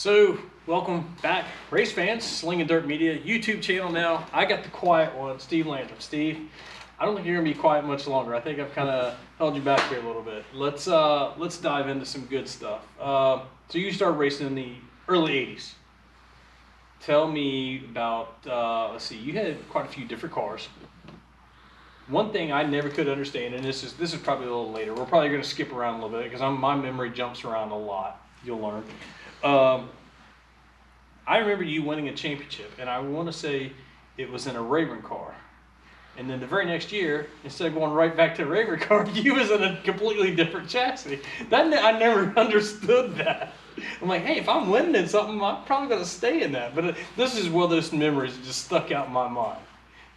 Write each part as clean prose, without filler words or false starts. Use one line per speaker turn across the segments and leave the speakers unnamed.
So, welcome back, race fans, Slingin Dirt Media YouTube channel now. I got the quiet one, Steve Landrum. Steve, I don't think you're gonna be quiet much longer. I think I've kind of held you back here a little bit. Let's dive into some good stuff. So you started racing in the early '80s. Tell me about. Let's see, you had quite a few different cars. One thing I never could understand, and this is probably a little later. We're probably going to skip around a little bit because my memory jumps around a lot. You'll learn. I remember you winning a championship, and I want to say it was in a Rayburn car. And then the very next year, instead of going right back to a Rayburn car, you was in a completely different chassis. I never understood that. I'm like, hey, if I'm winning in something, I'm probably going to stay in that. But this is one of those memories that just stuck out in my mind.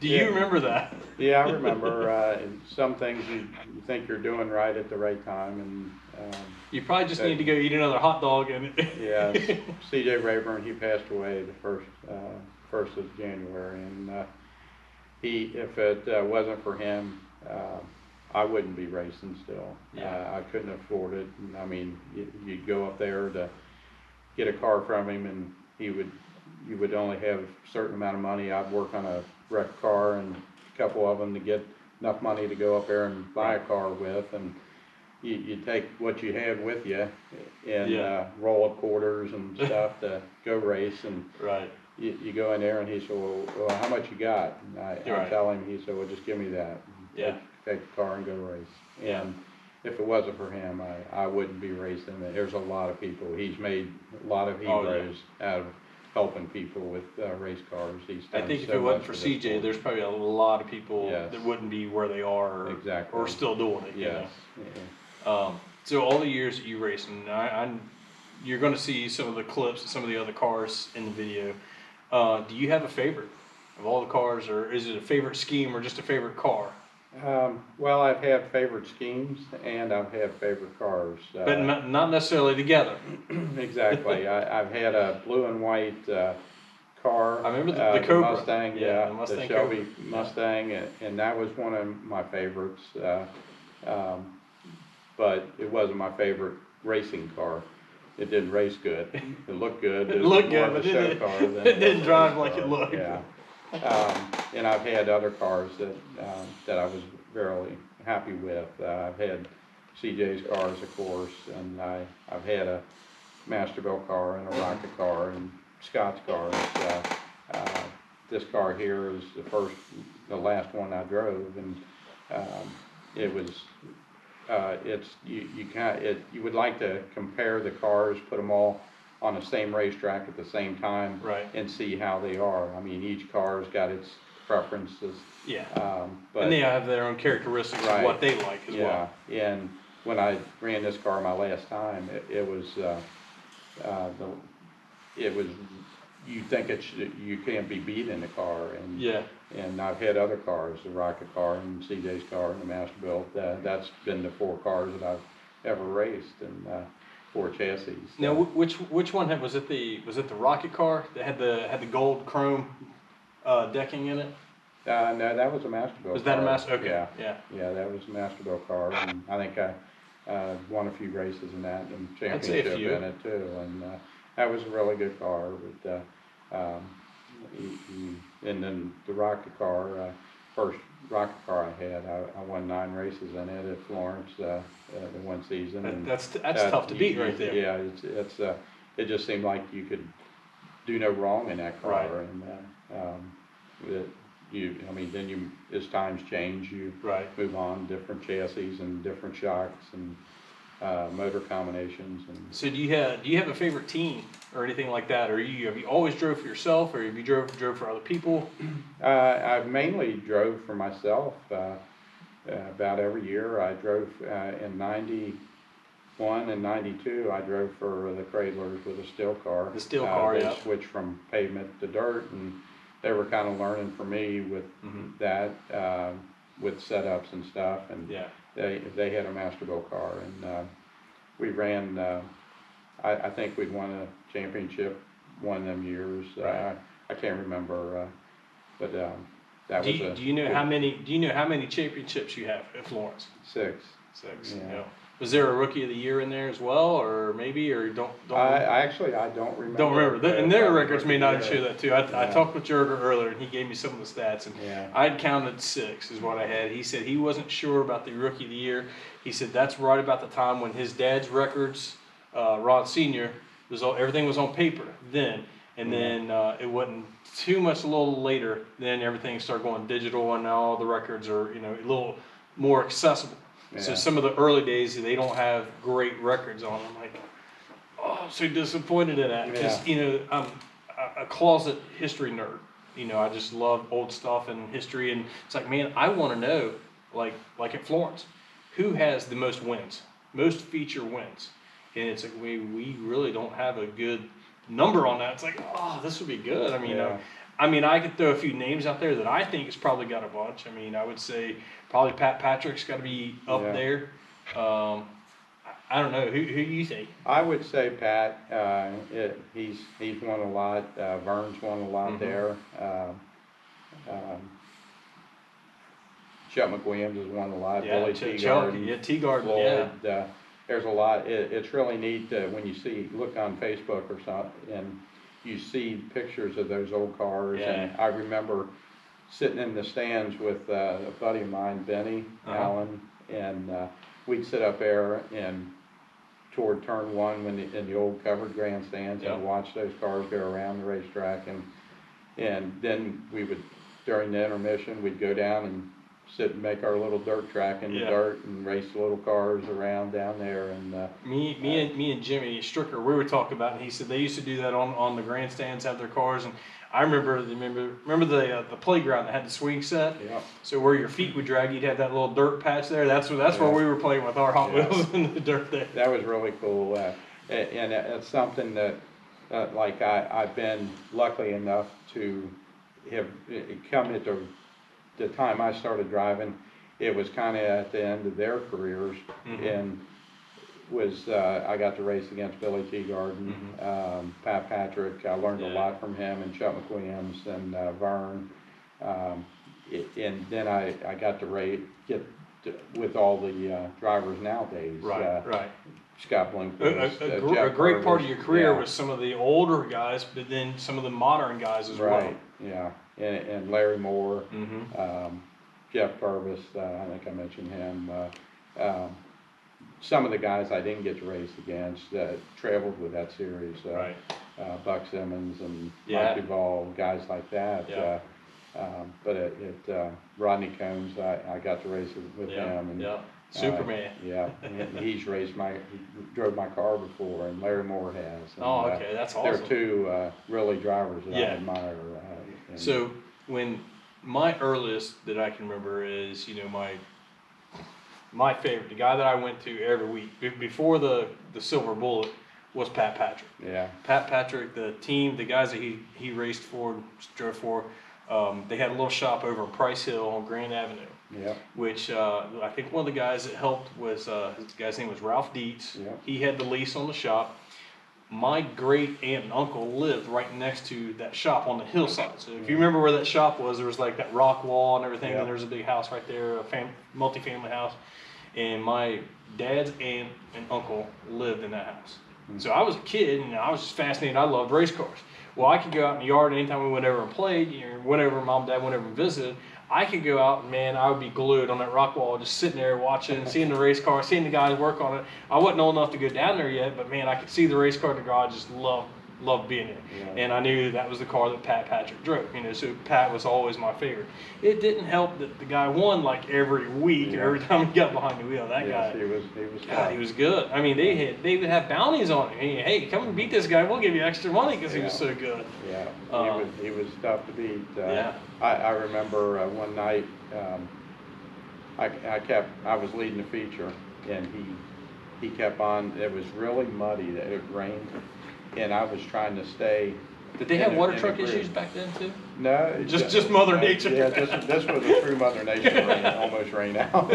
Do you remember that?
Yeah, I remember. Some things you think you're doing right at the right time, and
you probably just need to go eat another hot dog.
Yeah, C.J. Rayburn, he passed away the first of January, and if it wasn't for him, I wouldn't be racing still.
Yeah.
I couldn't afford it. And, I mean, you'd go up there to get a car from him, and you would only have a certain amount of money. I'd work on a wrecked car and a couple of them to get enough money to go up there and buy a car with, and you take what you had with you and roll up quarters and stuff to go race, and you go in there and he said, well how much you got? And I tell him, he said, well, just give me that. Take the car and go race. And if it wasn't for him, I wouldn't be racing. There's a lot of people. He's made a lot of heroes out of helping people with race cars.
I think if it wasn't for CJ, there's probably a lot of people that wouldn't be where they are or still doing it.
Yes.
So all the years that you raced, and you're going to see some of the clips of some of the other cars in the video. Do you have a favorite of all the cars, or is it a favorite scheme or just a favorite car?
Well, I've had favorite schemes and I've had favorite cars.
But not necessarily together.
Exactly. I've had a blue and white car.
I remember the Cobra.
Mustang,
the Mustang,
the Shelby
Cobra.
Mustang, and that was one of my favorites. But it wasn't my favorite racing car. It didn't race good. It looked good.
It looked good, but
it
didn't drive like it looked.
Yeah. And I've had other cars that I was very happy with. I've had CJ's cars, of course, and I've had a Masterbuilt car and a Rocket car and Scott's cars. This car here is the last one I drove, and it was. You would like to compare the cars, put them all on the same racetrack at the same time, and see how they are. I mean, each car's got its preferences.
Yeah.
But
and they have their own characteristics of what they like as well.
Yeah. And when I ran this car my last time, it was you think you can't be beat in the car, and and I've had other cars, the Rocket car and CJ's car and the Masterbuilt. That's been the 4 cars that I've ever raced, and 4 chassis.
Now, which one was it? The Rocket car that had the gold chrome decking in it?
No, that was a Masterbuilt.
Was that a Master? Okay.
Yeah, that was a Masterbuilt car, and I think I won a few races in that and championship in it too, and that was a really good car. But and then the Rocket car, first Rocket car I had, I won 9 races in it at Florence the one season. And
that's tough to beat right there.
Yeah, it just seemed like you could do no wrong in that car, and then as times change, you move on, different chassis and different shocks and motor combinations. And
so do you have a favorite team or anything like that, or have you always drove for yourself, or have you drove for other people?
I mainly drove for myself. About every year I drove. In '91 and '92 I drove for the Cradlers with a steel car.
The steel car,
They switched from pavement to dirt, and they were kind of learning for me with that, with setups and stuff. And they had a Masterbuilt car, and we ran. I think we'd won a championship one of them years. I can't remember, but that
do you know how many championships you have at Florence?
6.
6.
Yeah.
Was there a rookie of the year in there as well, or maybe, or don't?
I don't remember.
Don't remember. And their records may not
Yeah.
show that too. I talked with Jurger earlier, and he gave me some of the stats, and
Yeah.
I'd counted 6 is what I had. He said he wasn't sure about the rookie of the year. He said that's right about the time when his dad's records, Rod Senior, everything was on paper then, and then it wasn't too much a little later. Then everything started going digital, and now all the records are a little more accessible.
Yeah.
So some of the early days they don't have great records on them. Like, oh, I'm so disappointed in that because I'm a closet history nerd. I just love old stuff and history, and it's like, man, I want to know, like at Florence, who has the most wins, most feature wins, and it's like we really don't have a good number on that. It's like, oh, this would be good. I mean, I could throw a few names out there that I think has probably got a bunch. I mean, I would say probably Pat Patrick's got to be up there. I don't know. Who do you think?
I would say Pat. He's won a lot. Vern's won a lot there. Chuck McWilliams has won a lot.
Yeah,
Billy Teagarden.
Yeah, Teagarden.
Floyd,
Yeah.
There's a lot. It's really neat when you look on Facebook or something, and you see pictures of those old cars.
Yeah.
And I remember sitting in the stands with a buddy of mine, Benny Allen, and we'd sit up there and toward turn 1 in the old covered grandstands and watch those cars go around the racetrack, and then we would, during the intermission, we'd go down and sit and make our little dirt track in the dirt and race the little cars around down there. And
me and Jimmy Stricker, we were talking about it, and he said they used to do that on the grandstands, have their cars, and I remember the playground that had the swing set.
Yeah.
So where your feet would drag, you'd have that little dirt patch there. That's where we were playing with our Hot Wheels in the dirt there.
That was really cool, and it's something that I've been lucky enough to have come at the time I started driving. It was kind of at the end of their careers, and I got to race against Billy Teagarden, Pat Patrick. I learned a lot from him, and Chuck McWilliams and Vern. And then I got to get with all the drivers nowadays.
Right.
Scott Bloomquist.
A great part of your career was some of the older guys, but then some of the modern guys as well.
Right. Yeah. And Larry Moore, Jeff Purvis. I think I mentioned him. Some of the guys I didn't get to race against traveled with that series. Buck Simmons and Mike Duvall, guys like that.
Yeah.
But Rodney Combs, I got to race with him. And,
Superman.
And he drove my car before, and Larry Moore has. And,
okay, that's awesome.
They're 2 really drivers that I admire.
So when my earliest that I can remember is, my favorite, the guy that I went to every week before the Silver Bullet was Pat Patrick. Yeah. Pat Patrick, the team, the guys that he raced for, drove for, they had a little shop over in Price Hill on Grand Avenue. Yeah. Which I think one of the guys that helped was his guy's name was Ralph Dietz. Yeah. He had the lease on the shop. My great aunt and uncle lived right next to that shop on the hillside. So if you remember where that shop was, there was like that rock wall and everything, and there's a big house right there, a multi-family house. And my dad's aunt and uncle lived in that house. So I was a kid, and I was just fascinated. I loved race cars. Well, I could go out in the yard anytime we went over and played, whenever mom and dad went over and visited. I could go out and, man, I would be glued on that rock wall, just sitting there watching, seeing the race car, seeing the guys work on it. I wasn't old enough to go down there yet, but, man, I could see the race car in the garage, just loved being there. Yeah. And I knew that was the car that Pat Patrick drove, so Pat was always my favorite. It didn't help that the guy won like every week or every time he got behind the wheel. That guy, he was good. I mean, they would have bounties on him. Hey, come and beat this guy, we'll give you extra money because he was so good.
Yeah, he was tough to beat. I remember one night I was leading the feature, and he kept on. It was really muddy. It rained. And I was trying to stay.
Did they have water truck issues back then too?
No,
just Mother Nature.
Yeah, this was a true Mother Nature rain, almost rain out.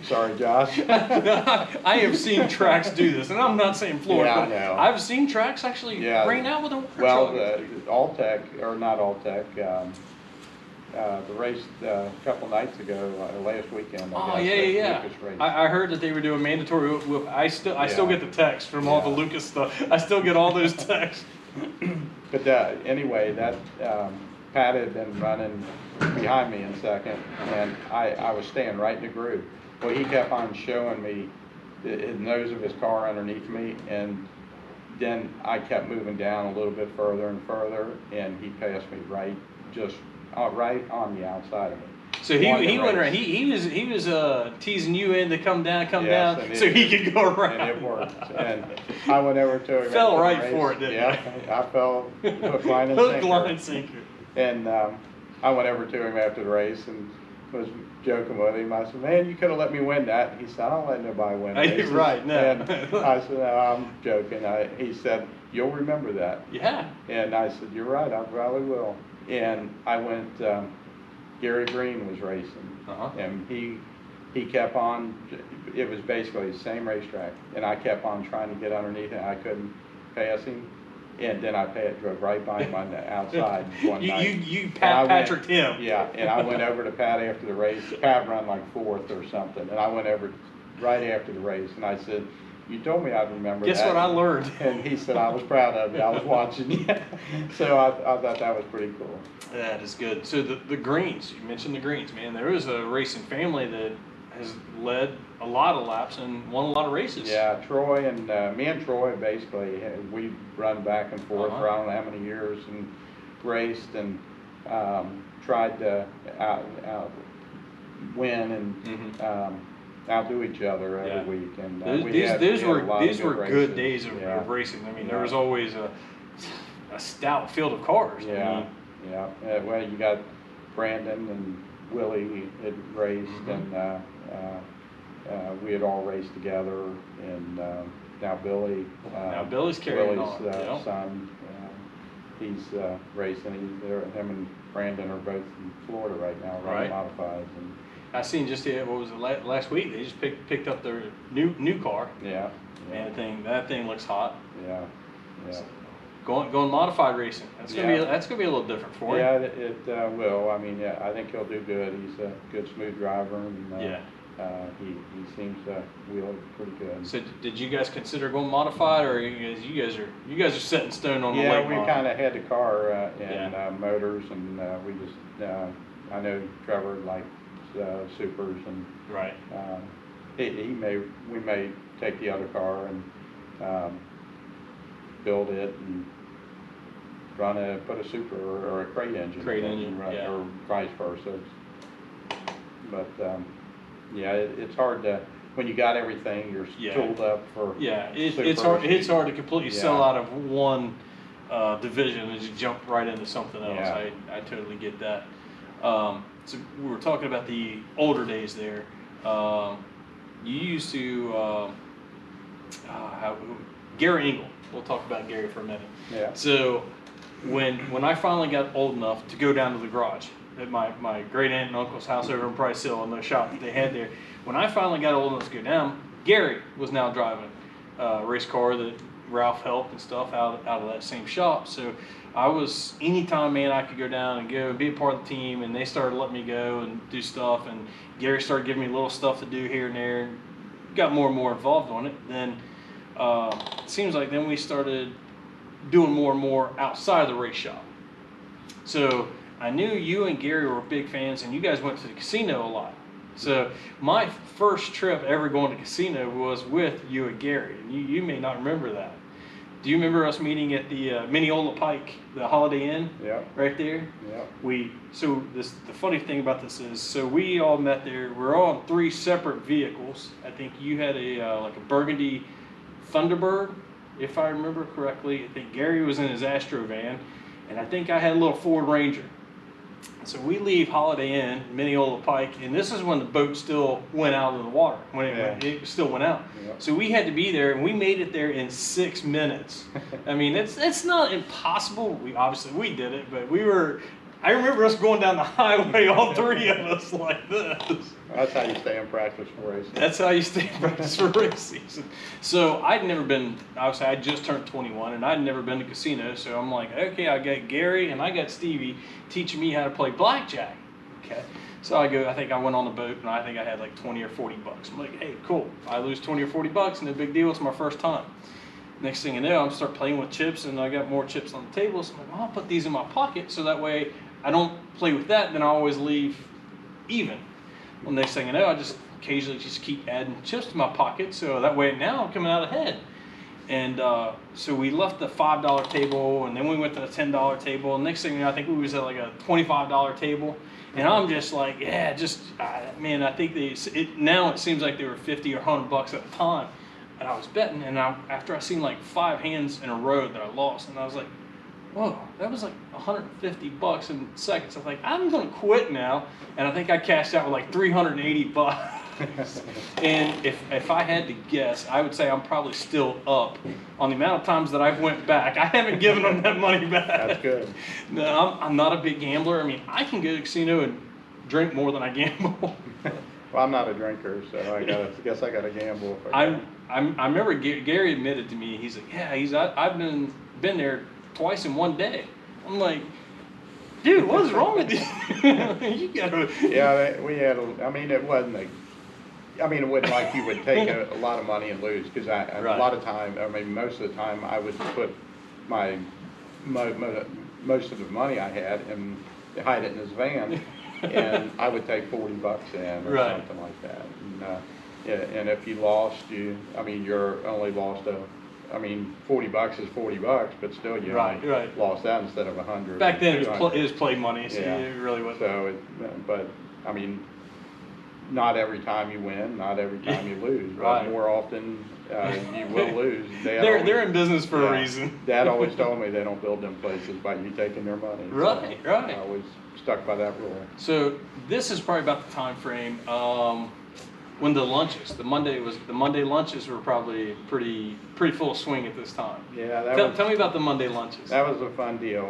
Sorry, Josh.
I have seen tracks do this, and I'm not saying Florida.
Yeah, I know.
I've seen tracks actually rain out with a water truck.
Well, Alltech, or not Alltech, the race a couple nights ago, last weekend.
Oh yeah.
Lucas race.
I heard that they were doing mandatory whoop. I still
Yeah.
get the text from all the
Yeah.
Lucas stuff. I still get all those texts.
But anyway, that Pat had been running behind me in second, and I was staying right in the groove. Well, he kept on showing me the nose of his car underneath me, and then I kept moving down a little bit further and further, and he passed me right on the outside of me.
So he went around. He was teasing you in to come down,
Yes,
so he could go around.
And it worked. And I went over to him.
Fell
after the
right
race.
for it, didn't
yeah,
you?
I fell hook, line, and
Hook,
sinker.
line, sinker.
And I went over to him after the race and was joking with him. I said, "Man, you could have let me win that." He said, "I don't let nobody win races."
Right, no.
And I said, "No, I'm joking." He said, "You'll remember that."
Yeah.
And I said, "You're right, I probably will." And I went, Gary Green was racing, and he kept on, it was basically the same racetrack, and I kept on trying to get underneath it, I couldn't pass him, and then I drove right by him on the outside one night.
You Patricked him.
Yeah, and I went over to Pat after the race, Pat ran like 4th or something, and I went over right after the race, and I said, "You told me I'd remember that."
Guess what I learned?
And he said, "I was proud of you, I was watching you." So I thought that was pretty cool.
That is good. So the Greens, you mentioned the Greens, man. There is a racing family that has led a lot of laps and won a lot of races.
Yeah, Troy and me and Troy basically, we run back and forth for I don't know how many years and raced and tried to win and outdo each other every week. And
these were good days of
yeah.
racing. I mean, there was always a stout field of cars.
Yeah,
I mean,
yeah. Well, you got Brandon and Willie had raced, and we had all raced together, and now Billy.
Now Billy's carrying
Billy's
on.
son. He's racing. Him and Brandon are both in Florida right now, running modifieds. And
I seen just what was it last week? They just picked up their new car.
Yeah.
Man, that thing looks hot.
Yeah. Yeah.
So, going modified racing. That's gonna be a little different for him.
Yeah, it will. I mean, yeah, I think he'll do good. He's a good smooth driver, and he seems to wheel it pretty good.
So did you guys consider going modified, or you guys are set in stone on the late
we
model?
kind of had the car and motors, and we just I know Trevor likes supers, and we may take the other car and build it and put a super or a crate engine or vice versa. But it's hard to, when you got everything, you're tooled up for
it's hard to completely sell out of one division and just jump right into something else. I totally get that. So we were talking about the older days there. You used to Gary Engel. We'll talk about Gary for a minute.
Yeah.
So when I finally got old enough to go down to the garage at my great aunt and uncle's house over in Price Hill, in the shop that they had there, when I finally got old enough to go down, Gary was now driving a race car that Ralph helped and stuff out of that same shop. So I was, anytime, man, I could go down and go and be a part of the team, and they started letting me go and do stuff, and Gary started giving me little stuff to do here and there, and got more and more involved on it. Then it seems like then we started doing more and more outside of the race shop. So I knew you and Gary were big fans, and you guys went to the casino a lot. So my first trip ever going to casino was with you and Gary, and you may not remember that. Do you remember us meeting at the Mineola Pike, the Holiday Inn?
Yeah.
Right there?
Yeah.
The funny thing about this is, so we all met there. We're all on 3 separate vehicles. I think you had like a burgundy Thunderbird, if I remember correctly. I think Gary was in his Astro van, and I think I had a little Ford Ranger. So we leave Holiday Inn, Mineola Pike, and this is when the boat still went out of the water, when it still went out.
Yeah.
So we had to be there, and we made it there in 6 minutes. I mean, it's not impossible. We did it, but I remember us going down the highway, all 3 of us like this.
That's how you stay in practice for racing.
That's how you stay in practice for race season. So I'd never been, obviously I just turned 21, and I'd never been to casino, so I'm like, okay, I got Gary and I got Stevie teaching me how to play blackjack. okay. So I think I went on the boat, and I think I had like 20 or 40 bucks. I'm like, hey, cool. I lose 20 or 40 bucks, no big deal. It's my first time. Next thing you know, I'm start playing with chips, and I got more chips on the table. So I'm like, well, I'll put these in my pocket, so that way I don't play with that, then I always leave even. Well, next thing you know, I just occasionally just keep adding chips to my pocket, so that way now I'm coming out ahead. And so we left the $5 table, and then we went to the $10 table. And next thing you know, I think we was at like a $25 table. And I'm just like, yeah, man, I think now it seems like they were 50 or 100 bucks at the time. And I was betting, and after I seen like 5 hands in a row that I lost, and I was like, whoa, that was like 150 bucks in seconds. I was like, I'm gonna quit now. And I think I cashed out with like 380 bucks. And if I had to guess, I would say I'm probably still up on the amount of times that I've went back. I haven't given them that money back.
That's good.
No, I'm not a big gambler. I mean, I can go to a casino and drink more than I gamble.
Well, I'm not a drinker, so I guess I gotta gamble if I can.
I remember Gary admitted to me, he's like, yeah, I've been there twice in one day. I'm like, dude, what is wrong with you? You gotta.
Yeah, we had. I mean, it wasn't it wasn't like you would take a lot of money and lose, because
Right.
a lot of time, I mean, most of the time, I would put my most of the money I had and hide it in his van, and I would take 40 bucks in or
Right.
something like that. And if you lost, you're only lost 40 bucks is 40 bucks, but still you only lost that instead of 100.
Back then it was play money, so
Yeah.
it really wasn't.
So, but I mean, not every time you win, not every time you lose, but
Right.
more often you will lose.
They're in business for a
Yeah.
reason.
Dad always told me they don't build them places by you taking their money.
Right,
So
right.
I always stuck by that rule.
So this is probably about the time frame when the Monday lunches were probably pretty full swing at this time.
Yeah,
Tell me about the Monday lunches.
that was a fun deal.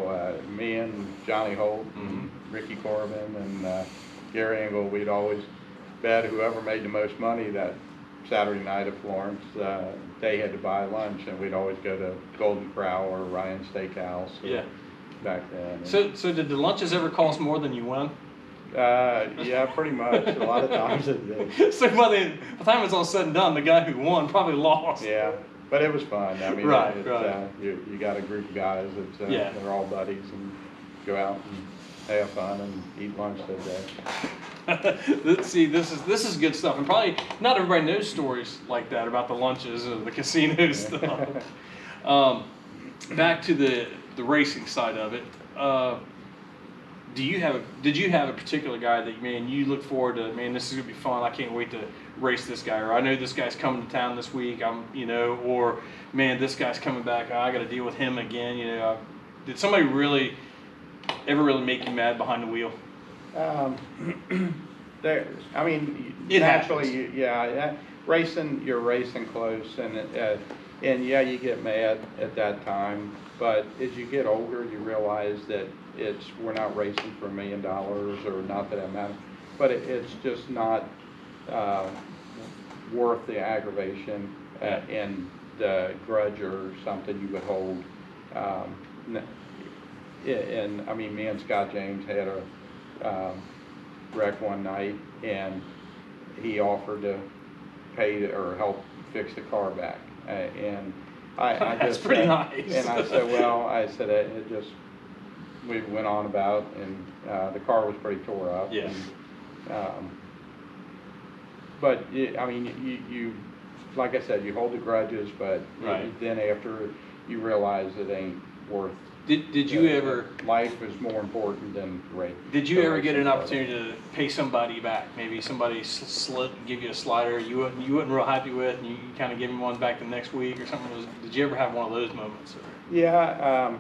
Me and Johnny Holt and
Mm-hmm.
Ricky Corbin and Gary Engel, we'd always bet whoever made the most money that Saturday night at Florence, they had to buy lunch, and we'd always go to Golden Corral or Ryan's Steakhouse.
Yeah.
Back then.
So did the lunches ever cost more than you won?
Yeah, pretty much. A lot of times it did.
So by the time it's all said and done, the guy who won probably lost.
Yeah, but it was fun. I mean,
Right.
You got a group of guys that they're all buddies and go out and have fun and eat lunch that day.
See, this is good stuff, and probably not everybody knows stories like that about the lunches or the casino stuff. Back to the racing side of it. Did you have a particular guy that, man, you look forward to, man, this is gonna be fun, I can't wait to race this guy, or I know this guy's coming to town this week, or man, this guy's coming back, I gotta deal with him again, did somebody ever really make you mad behind the wheel?
I mean,
It
naturally, racing, you're racing close, and yeah, you get mad at that time, but as you get older, you realize that we're not racing for $1 million, or not that it matters, but it's just not worth the aggravation and the grudge or something you would hold. And I mean, me and Scott James had a wreck one night, and he offered to pay or help fix the car back, and I
That's
just
pretty nice.
And I said, it just, we went on about, and the car was pretty tore up.
Yeah.
But I mean, you like I said, you hold the grudges, but then after you realize it ain't worth.
Did you ever?
Life is more important than race.
Did you ever get an opportunity to pay somebody back? Maybe somebody give you a slider you wasn't real happy with, and you kind of give him one back the next week or something. Did you ever have one of those moments?
Yeah.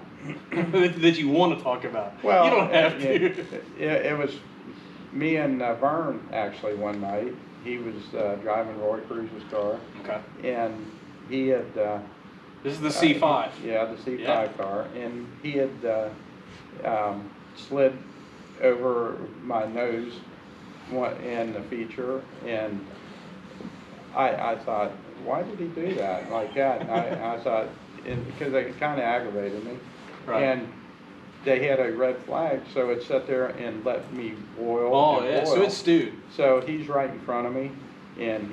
That you want to talk about?
Well,
you don't have to.
It was me and Vern actually one night. He was driving Roy Cruz's car.
Okay.
And he had.
This is the C5.
Yeah, the C5 car, and he had slid over my nose in the feature, and I thought, why did he do that like that? I thought, because it kind of aggravated me,
Right.
and they had a red flag, so it sat there and let me boil.
Oh
and
yeah,
boil.
so it's stewed.
So he's right in front of me, and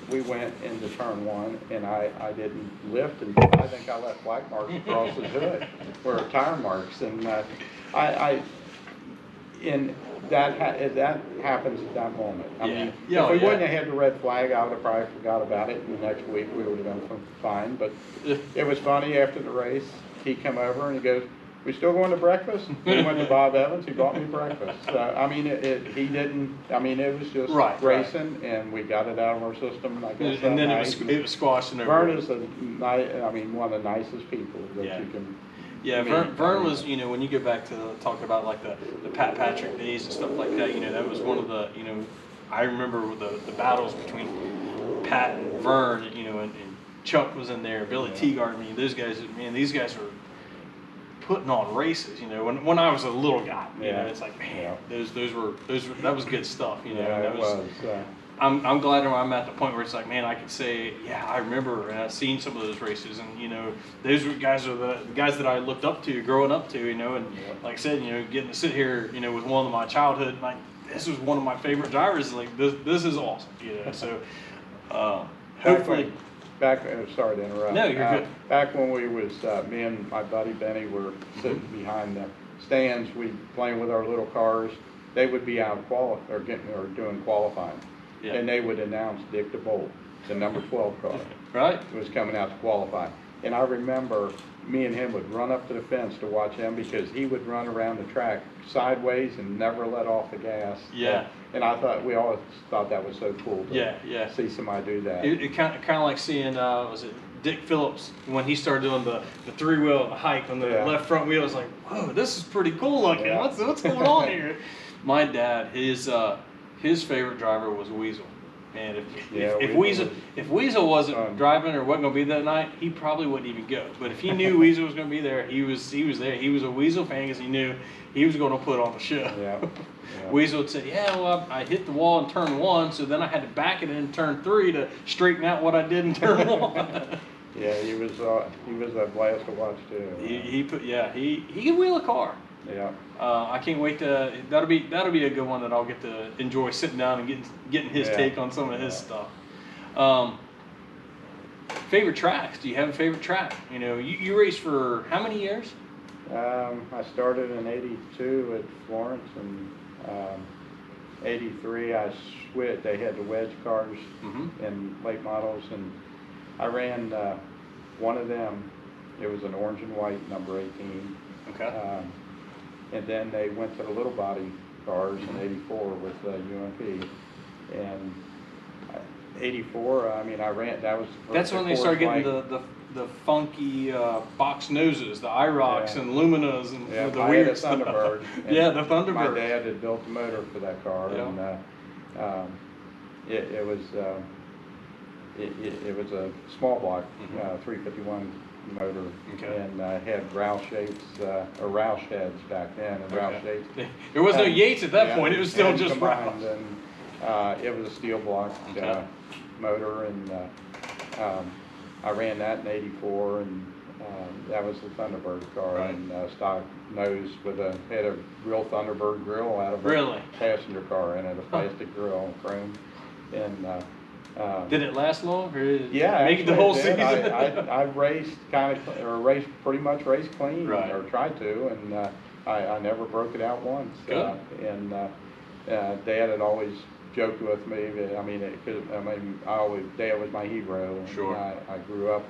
we went into turn one, and I didn't lift, and I think I left black marks across his hood, or tire marks, and and that happens at that moment. I mean, if we wouldn't have had the red flag, I would have probably forgot about it, and the next week we would have been fine. But it was funny, after the race, he came over and he goes, "We still going to breakfast?" We went to Bob Evans. He bought me breakfast. I mean, he didn't. I mean, it was just racing, and we got it out of our system. And I guess
and then it was squashed and
Vern
everything.
is one of the nicest people that you can.
Yeah, Vern was, when you go back to talk about like the Pat Patrick days and stuff like that, that was one of the, I remember the battles between Pat and Vern, and Chuck was in there, Billy Teagard. I mean, those guys, these guys were putting on races. When I was a little guy, it's like, man, those were that was good stuff.
It was.
I'm glad I'm at the point where it's like, man, I can say, yeah, I remember and I've seen some of those races, and those guys are the guys that I looked up to growing up to, and like I said, getting to sit here, with one of my childhood, like this was one of my favorite drivers. Like this is awesome, So hopefully.
Sorry to interrupt.
No, you're good.
Back when we was me and my buddy Benny were sitting behind the stands, we playing with our little cars. They would be out doing qualifying. Yeah. And they would announce Dick DeBolt, the number 12 car, was coming out to qualify. And I remember me and him would run up to the fence to watch him, because he would run around the track sideways and never let off the gas.
Yeah.
And we always thought that was so cool to see somebody do that.
It kind of like seeing, was it Dick Phillips, when he started doing the 3-wheel hike on the left front wheel? I was like, whoa, this is pretty cool looking. Yeah. What's going on here? My dad, his favorite driver was Weasel. Man, if Weasel wasn't driving or wasn't going to be that night, he probably wouldn't even go. But if he knew Weasel was going to be there, he was there. He was a Weasel fan because he knew he was going to put on the show.
Yeah.
Weasel would say, I hit the wall in turn 1, so then I had to back it in turn 3 to straighten out what I did in turn 1.
Yeah, he was a blast to watch too.
He can wheel a car.
Yeah.
I can't wait to. That'll be a good one that I'll get to enjoy sitting down and getting his take on some of his stuff. Favorite tracks? Do you have a favorite track? You raced for how many years?
I started in '82 at Florence, and '83 I switched. They had the wedge cars and late models, and I ran one of them. It was an orange and white number 18.
Okay.
And then they went to the little body cars in '84 with UMP, and '84. I ran. That's
when they started getting the funky box noses, the IROCs and Luminas and the weird stuff.
Thunderbird.
The Thunderbird.
My dad had built the motor for that car, and it was a small block 351 motor, and had Roush shapes or Roush heads back then, and Roush shapes.
There was no Yates at that point; it was still just
Roush. And it was a steel block motor, and I ran that in '84, and that was the Thunderbird car, and stock nose had a real Thunderbird grill out of a passenger car, and had a plastic grill, chrome, and.
Did it last long, or
make
it the whole season?
I raced pretty much clean, or tried to, and I never broke it out once.
Good.
Dad had always joked with me. Dad was my hero. And
sure.
I grew up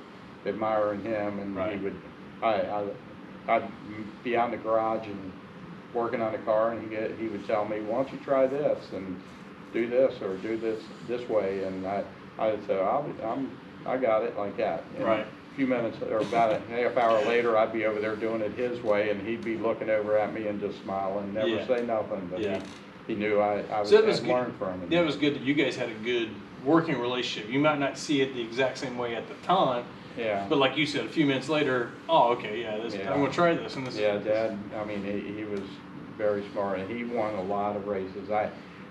admiring him, and he would. I'd be out in the garage and working on a car, and he would tell me, "Why don't you try this and do this or do this way?" And I'd say, I got it like that. And a few minutes or about a half hour later, I'd be over there doing it his way, and he'd be looking over at me and just smiling, never say nothing. But he knew I was learned from him.
Yeah, it was good that you guys had a good working relationship. You might not see it the exact same way at the time.
Yeah.
But like you said, a few minutes later, I'm going to try this. And this
Dad, he was very smart, and he won a lot of races.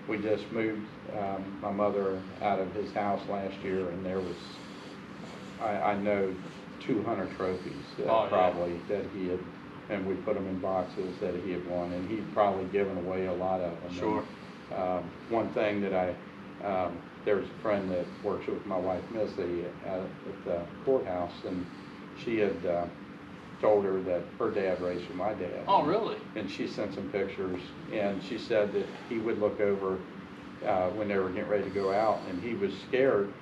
We just moved my mother out of his house last year, and there was, I know, 200 trophies that he had and we put them in boxes that he had won, and he'd probably given away a lot of them.
Sure.
And, one thing that there was a friend that works with my wife Missy at the courthouse, and she had told her that her dad raced with my dad.
Oh, really?
And she sent some pictures, and she said that he would look over when they were getting ready to go out, and he was scared,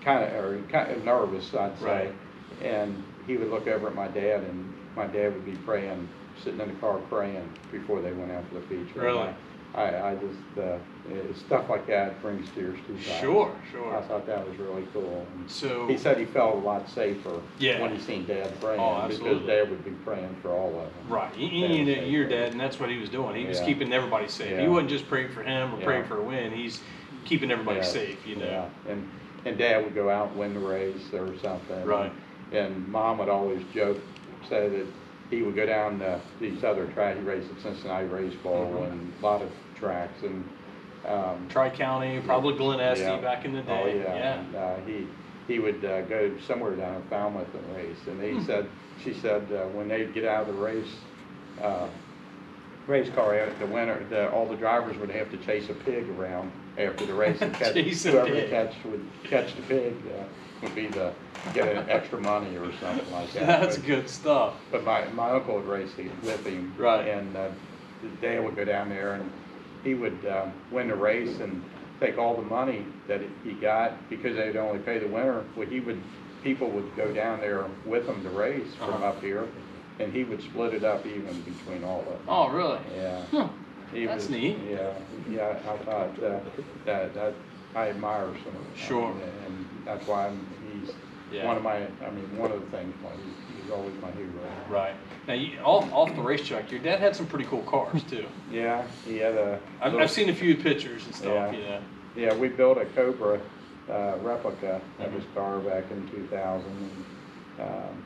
kind of nervous, I'd say.
Right.
And he would look over at my dad, and my dad would be praying, sitting in the car praying before they went out for the feature.
Really?
I just, stuff like that brings tears to his eyes.
Sure.
I thought that was really cool. And
So
he said he felt a lot safer
Yeah.
when he seen Dad praying,
Oh,
because
absolutely.
Dad would be praying for all of them.
right,
Dad
you
was
know,
safe
your
for
dad,
it.
and that's what he was doing. He was
Yeah.
keeping everybody safe. He
Yeah.
wasn't just praying for him or praying
Yeah.
for a win. He's keeping everybody
Yeah.
safe. You know.
Yeah. And Dad would go out and win the race or something.
Right.
And Mom would always joke, say that he would go down these other tracks. He raced at Cincinnati Race Bowl
Mhm.
and a lot of tracks. And
Tri-County, probably Glen Estee
yeah.
back in the
Oh,
day.
yeah. And, he would go somewhere down in Falmouth and race. And she said when they'd get out of the race car, the winner, all the drivers would have to chase a pig around after the race and catch
Chase a
whoever
pig.
would catch the pig would be get an extra money or something like that.
That's
But-
good stuff.
But my uncle would race with him.
Right.
And Dad would go down there, and he would win the race and take all the money that he got, because they'd only pay the winner. Well, people would go down there with him to race from
Uh-huh.
up here, and he would split it up even between all of them.
Oh, really?
Yeah.
Huh.
He
That's
was-
neat.
Yeah, I thought that I admire some of it.
Sure.
And that's why he's
Yeah.
one of the things why he's always my hero.
Right. Now, off the racetrack, your dad had some pretty cool cars too.
Yeah, he had a.
I've seen a few pictures and stuff.
Yeah.
You know.
Yeah, we built a Cobra replica of
Mhm.
his car back in 2000. And,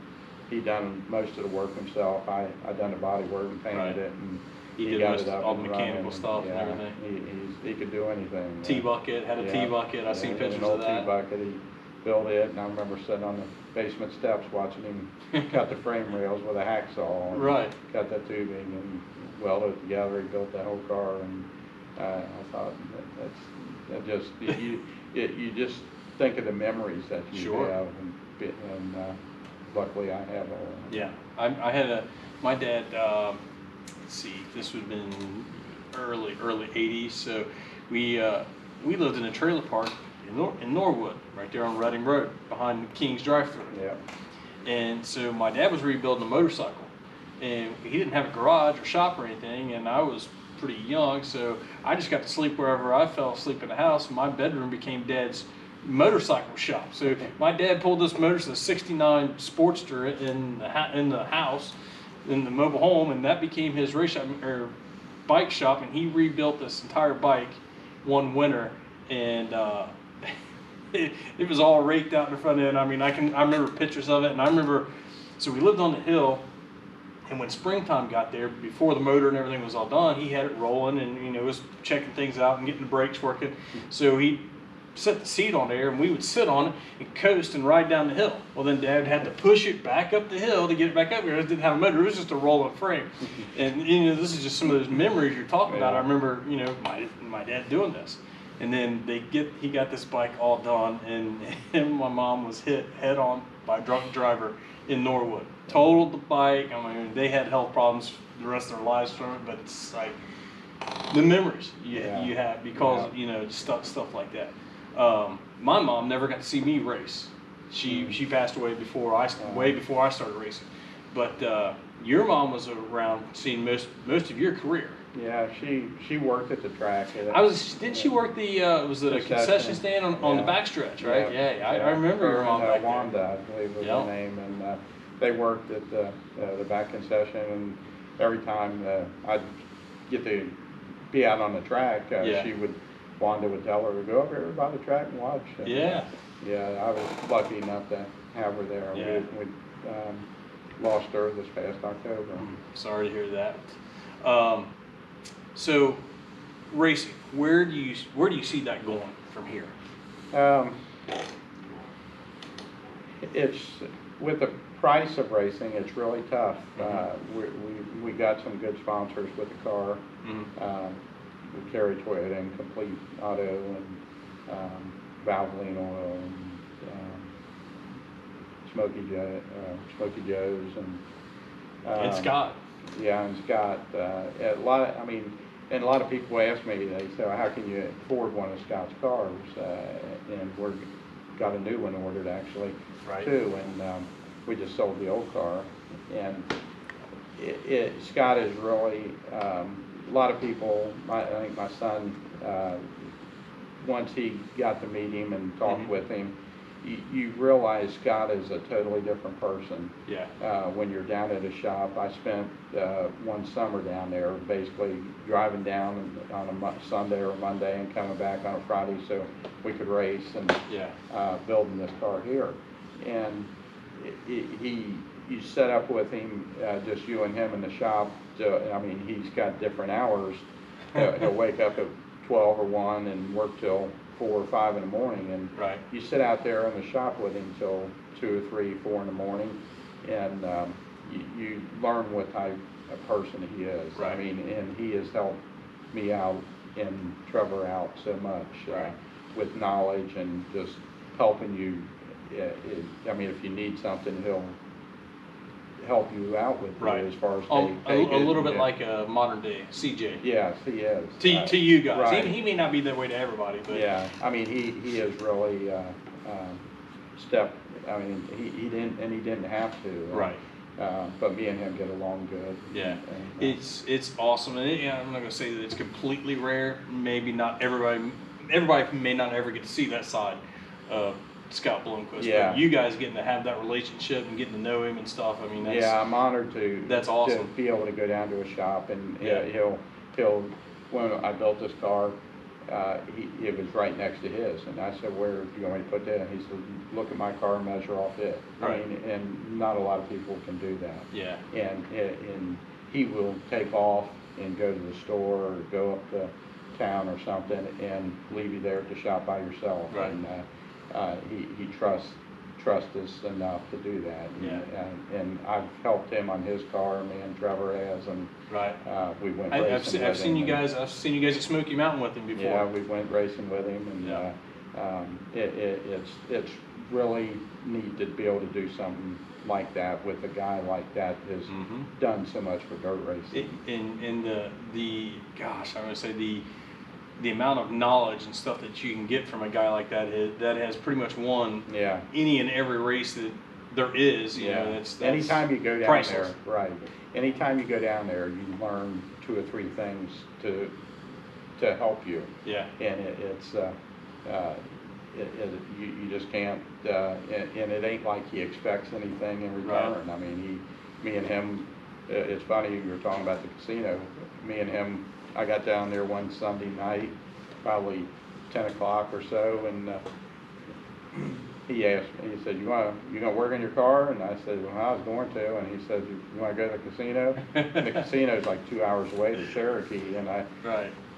he done most of the work himself. I done the body work and painted
Right.
it, and
He did
got
most
it up
all the
and
mechanical
running.
stuff and
Yeah,
everything.
He could do anything.
T-bucket, had a
Yeah.
T-bucket. I've seen
Yeah,
pictures
an old
of that.
T-bucket. He built it, and I remember sitting on the basement steps watching him cut the frame rails with a hacksaw. And
Right.
Cut the tubing and welded it together. He built that whole car, and I thought you just think of the memories that you
Sure.
have, and luckily I have all of them.
Yeah, I had my dad, let's see, this would have been early 80s, so we lived in a trailer park in Norwood, right there on Reading Road, behind King's drive-thru.
Yeah.
And so my dad was rebuilding a motorcycle, and he didn't have a garage or shop or anything, and I was pretty young, so I just got to sleep wherever I fell asleep in the house. My bedroom became Dad's motorcycle shop. So my dad pulled this motorcycle, 69 Sportster, in the house, in the mobile home, and that became his race shop or bike shop. And he rebuilt this entire bike one winter, and it was all raked out in the front end. I mean, I remember pictures of it, and I remember. So we lived on the hill. And when springtime got there, before the motor and everything was all done, he had it rolling and, was checking things out and getting the brakes working. So he set the seat on there, and we would sit on it and coast and ride down the hill. Well, then Dad had to push it back up the hill to get it back up there. It didn't have a motor. It was just a rolling frame. And, this is just some of those memories you're talking about. I remember, my dad doing this. And then he got this bike all done, and him and my mom was hit head on by a drunk driver in Norwood. Totaled the bike. I mean, they had health problems the rest of their lives from it, but it's like the memories you have because stuff like that. My mom never got to see me race. She passed away way before I started racing. But your mom was around seeing most of your career.
Yeah, she worked at the track.
Didn't she work was it a concession stand on the backstretch, right? Yeah, I remember your mom back there.
Wanda, I believe was her name, and they worked at the back concession, and every time I'd get to be out on the track, Wanda would tell her to go up here by the track and watch. And,
Yeah.
Yeah, I was lucky enough to have her there.
Yeah.
We lost her this past October.
Sorry to hear that. So, racing, where do you see that going from here?
It's with the price of racing, it's really tough. We got some good sponsors with the car. We carry Toyota and Complete Auto and Valvoline Oil and Smoky Joe's
And Scott.
Yeah, and Scott. A lot of people ask me, they say, well, how can you afford one of Scott's cars? And we're got a new one ordered actually, too. And we just sold the old car. And Scott is really, a lot of people, I think my son, once he got to meet him and talk with him, you realize Scott is a totally different person.
Yeah.
When you're down at a shop, I spent one summer down there, basically driving down on a Sunday or Monday and coming back on a Friday so we could race and building this car here. And you set up with him, just you and him in the shop. So, I mean, he's got different hours. He'll wake up at 12 or 1 and work till 4 or 5 in the morning, and you sit out there in the shop with him till 2 or 3, 4 in the morning, and you learn what type of person he is. I mean, and he has helped me out and Trevor out so much with knowledge and just helping you. I mean, if you need something, he'll help you out with it as far as
a little bit like a modern day CJ.
Yes, he is.
To you guys, he may not be that way to everybody, but
yeah, I mean he is really stepped. I mean he didn't have to. But me and him get along good.
Yeah, and, it's awesome, and I'm not gonna say that it's completely rare. Maybe not everybody may not ever get to see that side of Scott Bloomquist. But you guys getting to have that relationship and getting to know him and stuff. I mean, that's,
I'm honored to.
That's awesome.
To be able to go down to a shop and he'll when I built this car, it was right next to his, and I said, "Where do you want me to put that?" And he said, "Look at my car and measure off it." I mean, and not a lot of people can do that.
Yeah.
And he will take off and go to the store or go up to town or something and leave you there at the shop by yourself. And he trusts us enough to do that. And I've helped him on his car, me and Trevor has, and we went racing.
I've seen you guys at Smoky Mountain with him before.
Yeah, we went racing with him, and it's really neat to be able to do something like that with a guy like that who's done so much for dirt racing.
And gosh, I'm gonna say the amount of knowledge and stuff that you can get from a guy like that has pretty much won any and every race that there is. You know, that's
anytime you go down
priceless.
there, anytime you go down there, you learn 2 or 3 things to help you. Yeah. And you just can't, and it ain't like he expects anything in return. I mean, me and him, it's funny you were talking about the casino. Me and him, I got down there one Sunday night, probably 10 o'clock or so, and he asked me, he said, you gonna work in your car? And I said, well, I was going to. And he said, you want to go to the casino? And the casino's like 2 hours away to Cherokee. And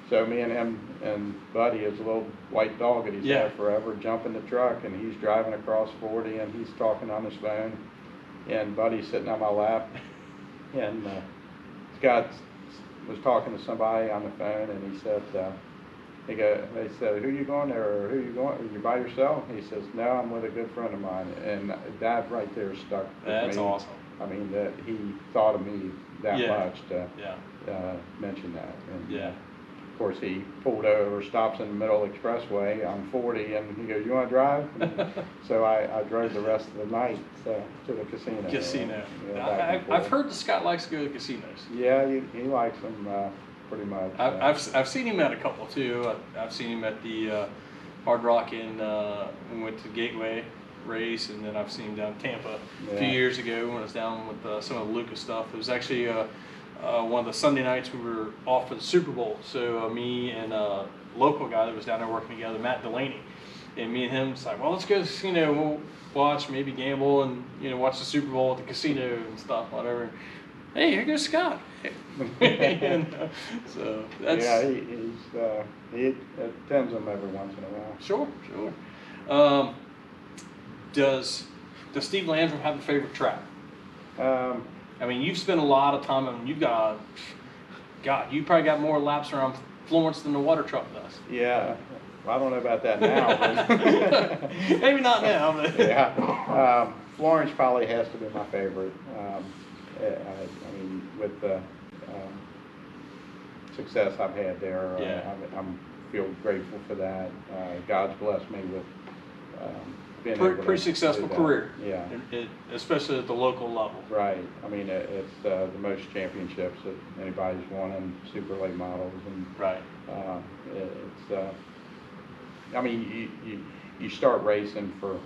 so me and him and Buddy, his little white dog that he's had forever, jump in the truck, and he's driving across 40, and he's talking on his phone, and Buddy's sitting on my lap, and Scott was talking to somebody on the phone, and he said, they said, who you going there, or who you going, are you by yourself? He says, no, I'm with a good friend of mine, and that right there stuck with me.
That's awesome.
I mean, that he thought of me that much to mention that. And, of course, he pulled over, stops in the middle of the expressway on 40, and he goes, you want to drive? And so I drove the rest of the night to the casino.
I've heard that Scott likes to go to casinos.
Yeah, he likes them pretty much.
I've seen him at a couple too. I've seen him at the Hard Rock we went to Gateway race, and then I've seen him down in Tampa a few years ago when I was down with some of the Lucas stuff. It was actually one of the Sunday nights we were off for the Super Bowl. So me and a local guy that was down there working together, Matt Delaney, and me and him was like, well, let's go to the casino, we'll watch, maybe gamble, and watch the Super Bowl at the casino and stuff, whatever. Hey, here goes Scott. And, so that's
he attends them every once in a while.
Sure. Does Steve Landrum have a favorite track? I mean, you've spent a lot of time, and you've got, God, you probably got more laps around Florence than the water truck does.
Yeah, well, I don't know about that now. But
Maybe not now, but
yeah, Florence probably has to be my favorite. I mean, with the success I've had there,
yeah.
I'm feel grateful for that. God's blessed me with being able to
Pretty successful
do that.
career.
Yeah.
Especially at the local level.
Right. I mean, it's the most championships that anybody's won in super late models, and
right.
It's. I mean, you start racing for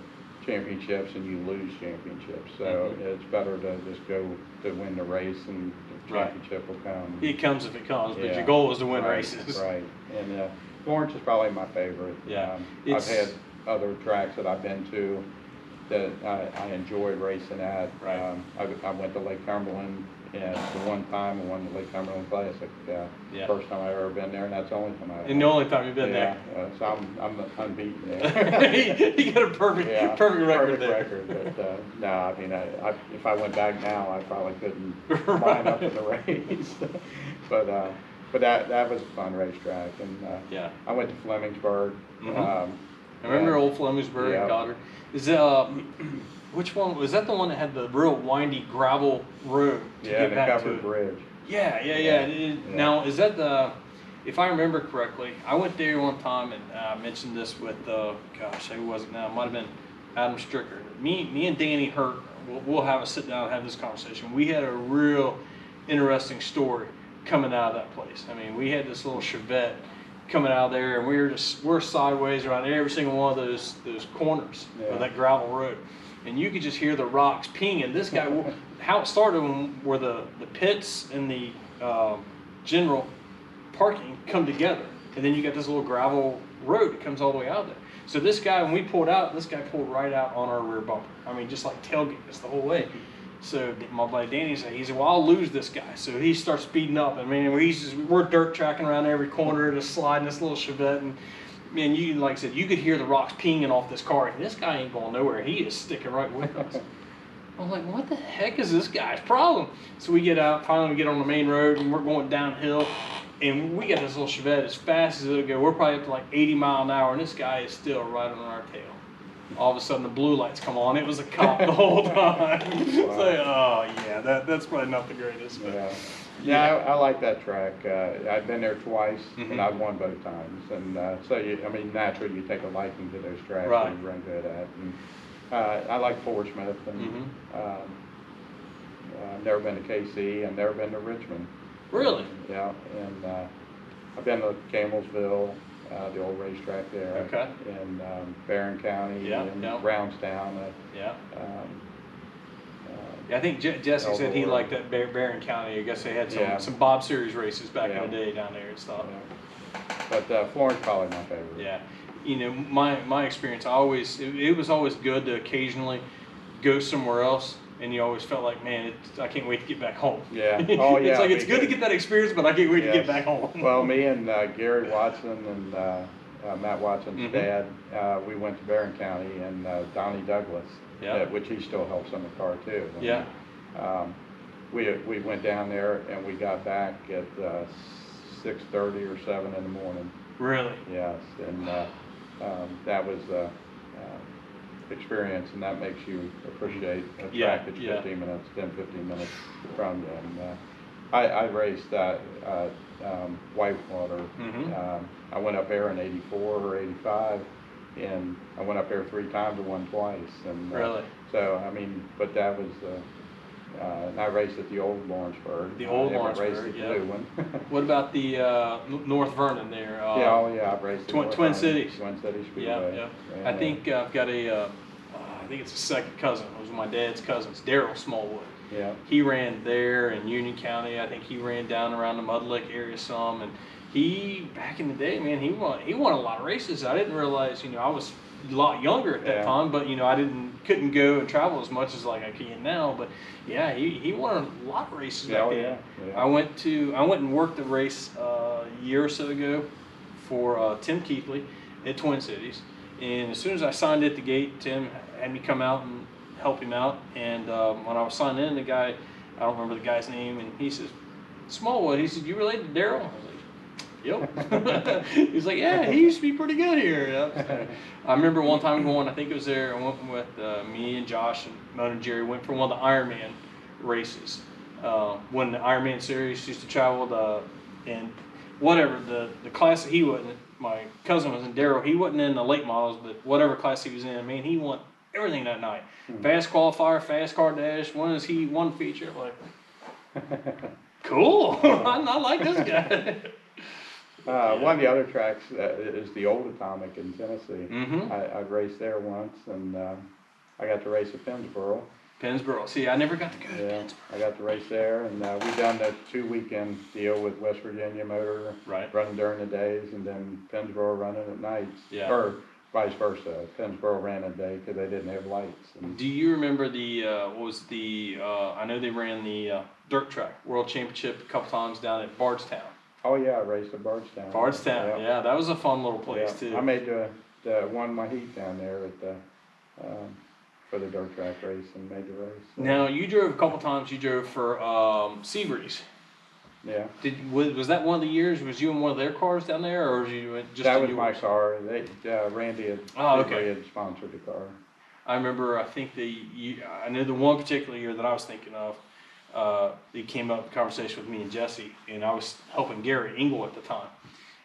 championships and you lose championships, so it's better to just go to win the race, and the championship will come.
It comes if it comes, but your goal is to win races.
Right. And Florence is probably my favorite.
Yeah.
I've had other tracks that I've been to that I enjoyed racing at.
Right.
I went to Lake Cumberland the one time and won the Lake Cumberland Classic. First time I've ever been there, and that's the only time I've.
And the only time you've been there.
So I'm unbeaten there.
You got a perfect record there.
But no, I mean, if I went back now, I probably couldn't line up in the race. But that was a fun racetrack, and I went to Flemingsburg.
I remember old Flemingsburg and Goddard. Is which one was that? The one that had the real windy gravel road to get back to it?
And a covered bridge.
Yeah. Now, is that the? If I remember correctly, I went there one time, and I mentioned this with who was it now? It might have been Adam Stricker. Me and Danny Hurt. We'll have a sit down and have this conversation. We had a real interesting story coming out of that place. I mean, we had this little Chevette coming out of there, and we're sideways around every single one of those corners of that gravel road, and you could just hear the rocks pinging. This guy, how it started were the pits and the general parking come together, and then you got this little gravel road that comes all the way out there. So this guy, when we pulled out, this guy pulled right out on our rear bumper. I mean, just like tailgate us the whole way. So my buddy Danny said, well, I'll lose this guy. So he starts speeding up. I mean, we're dirt tracking around every corner, just sliding this little Chevette. And man, like I said, you could hear the rocks pinging off this car. And this guy ain't going nowhere. He is sticking right with us. I'm like, what the heck is this guy's problem? So we get out, finally we get on the main road, and we're going downhill. And we got this little Chevette as fast as it'll go. We're probably up to like 80 miles an hour, and this guy is still right on our tail. All of a sudden the blue lights come on. It was a cop the whole time. It's like, oh yeah, that's probably not the greatest. But
I like that track. I've been there twice, and I've won both times. And so naturally you take a liking to those tracks that you run good at. And I like Fort Smith, and I've never been to KC. I've never been to Richmond.
Really?
Yeah, and I've been to Campbellsville. The old racetrack there, in Barron County, and Brownstown.
I think Jesse said he liked that Barron County. I guess they had some Bob Series races back in the day down there and stuff.
But Florence probably my favorite.
Yeah, my experience, it was always good to occasionally go somewhere else. And you always felt like, man, I can't wait to get back home.
Yeah. Oh, yeah.
It's like, it's good to get that experience, but I can't wait to get back home.
Well, me and Gary Watson and Matt Watson's dad, we went to Barron County, and Donnie Douglas, which he still helps on the car too. And, we went down there, and we got back at 6:30 or 7 in the morning.
Really?
Yes. And that was experience, and that makes you appreciate a track that's 15 minutes from you. And I raced Whitewater. I went up there in '84 or '85, and I went up there 3 times and won twice. And
really?
So I mean, but that was. And I raced at the old Lawrenceburg.
The old
Lawrenceburg,
Lawrenceburg,
the new one.
What about the North Vernon there?
I've raced
Twin Cities.
Twin Cities Speedway.
Yeah. I think I've got I think it's a second cousin. It was my dad's cousins, Daryl Smallwood.
Yeah.
He ran there in Union County. I think he ran down around the Mud Lick area some. And he, back in the day, man, he won a lot of races. I didn't realize, I was a lot younger at that time, but I couldn't go and travel as much as like I can now. But yeah, he won a lot of races back then. I went and worked the race a year or so ago for Tim Keithley at Twin Cities, and as soon as I signed at the gate, Tim had me come out and help him out. And when I was signing in, the guy, I don't remember the guy's name, and he says, Smallwood, he said, you related to Daryl? I was like, yep. He's like, yeah, he used to be pretty good here. So, I remember one time going, I think it was there, I went with me and Josh and Mona and Jerry, went for one of the Ironman races. When the Ironman series used to travel and whatever, the class that he wasn't, my cousin was in, Daryl, he wasn't in the late models, but whatever class he was in, man, he won everything that night. Fast qualifier, fast car dash, he won feature, like, cool. I like this guy.
One of the other tracks is the Old Atomic in Tennessee.
Mm-hmm.
I've raced there once, and I got to race at Pennsboro.
Pennsboro. See, I never got to go to
Yeah,
Pennsboro.
I got to race there, and we done the 2-weekend deal with West Virginia Motor,
Right.
running during the days, and then Pennsboro running at nights.
Yeah.
Or vice versa. Pennsboro ran at day because they didn't have lights. And
Do you remember I know they ran the dirt track World Championship a couple times down at Bardstown.
oh yeah, I raced at Bardstown.
Bardstown, yeah, that was a fun little place
Yeah.
too.
I made won my heat down there at the for the dirt track race and made the race. So.
Now you drove a couple times. You drove for Seabreeze.
Yeah.
Was that one of the years? Was you in one of their cars down there, or was you just
that
in
was
yours?
my car. Randy had, had sponsored the car.
I remember. I think I know the one particular year that I was thinking of. He came up in conversation with me and Jesse, and I was helping Gary Engel at the time.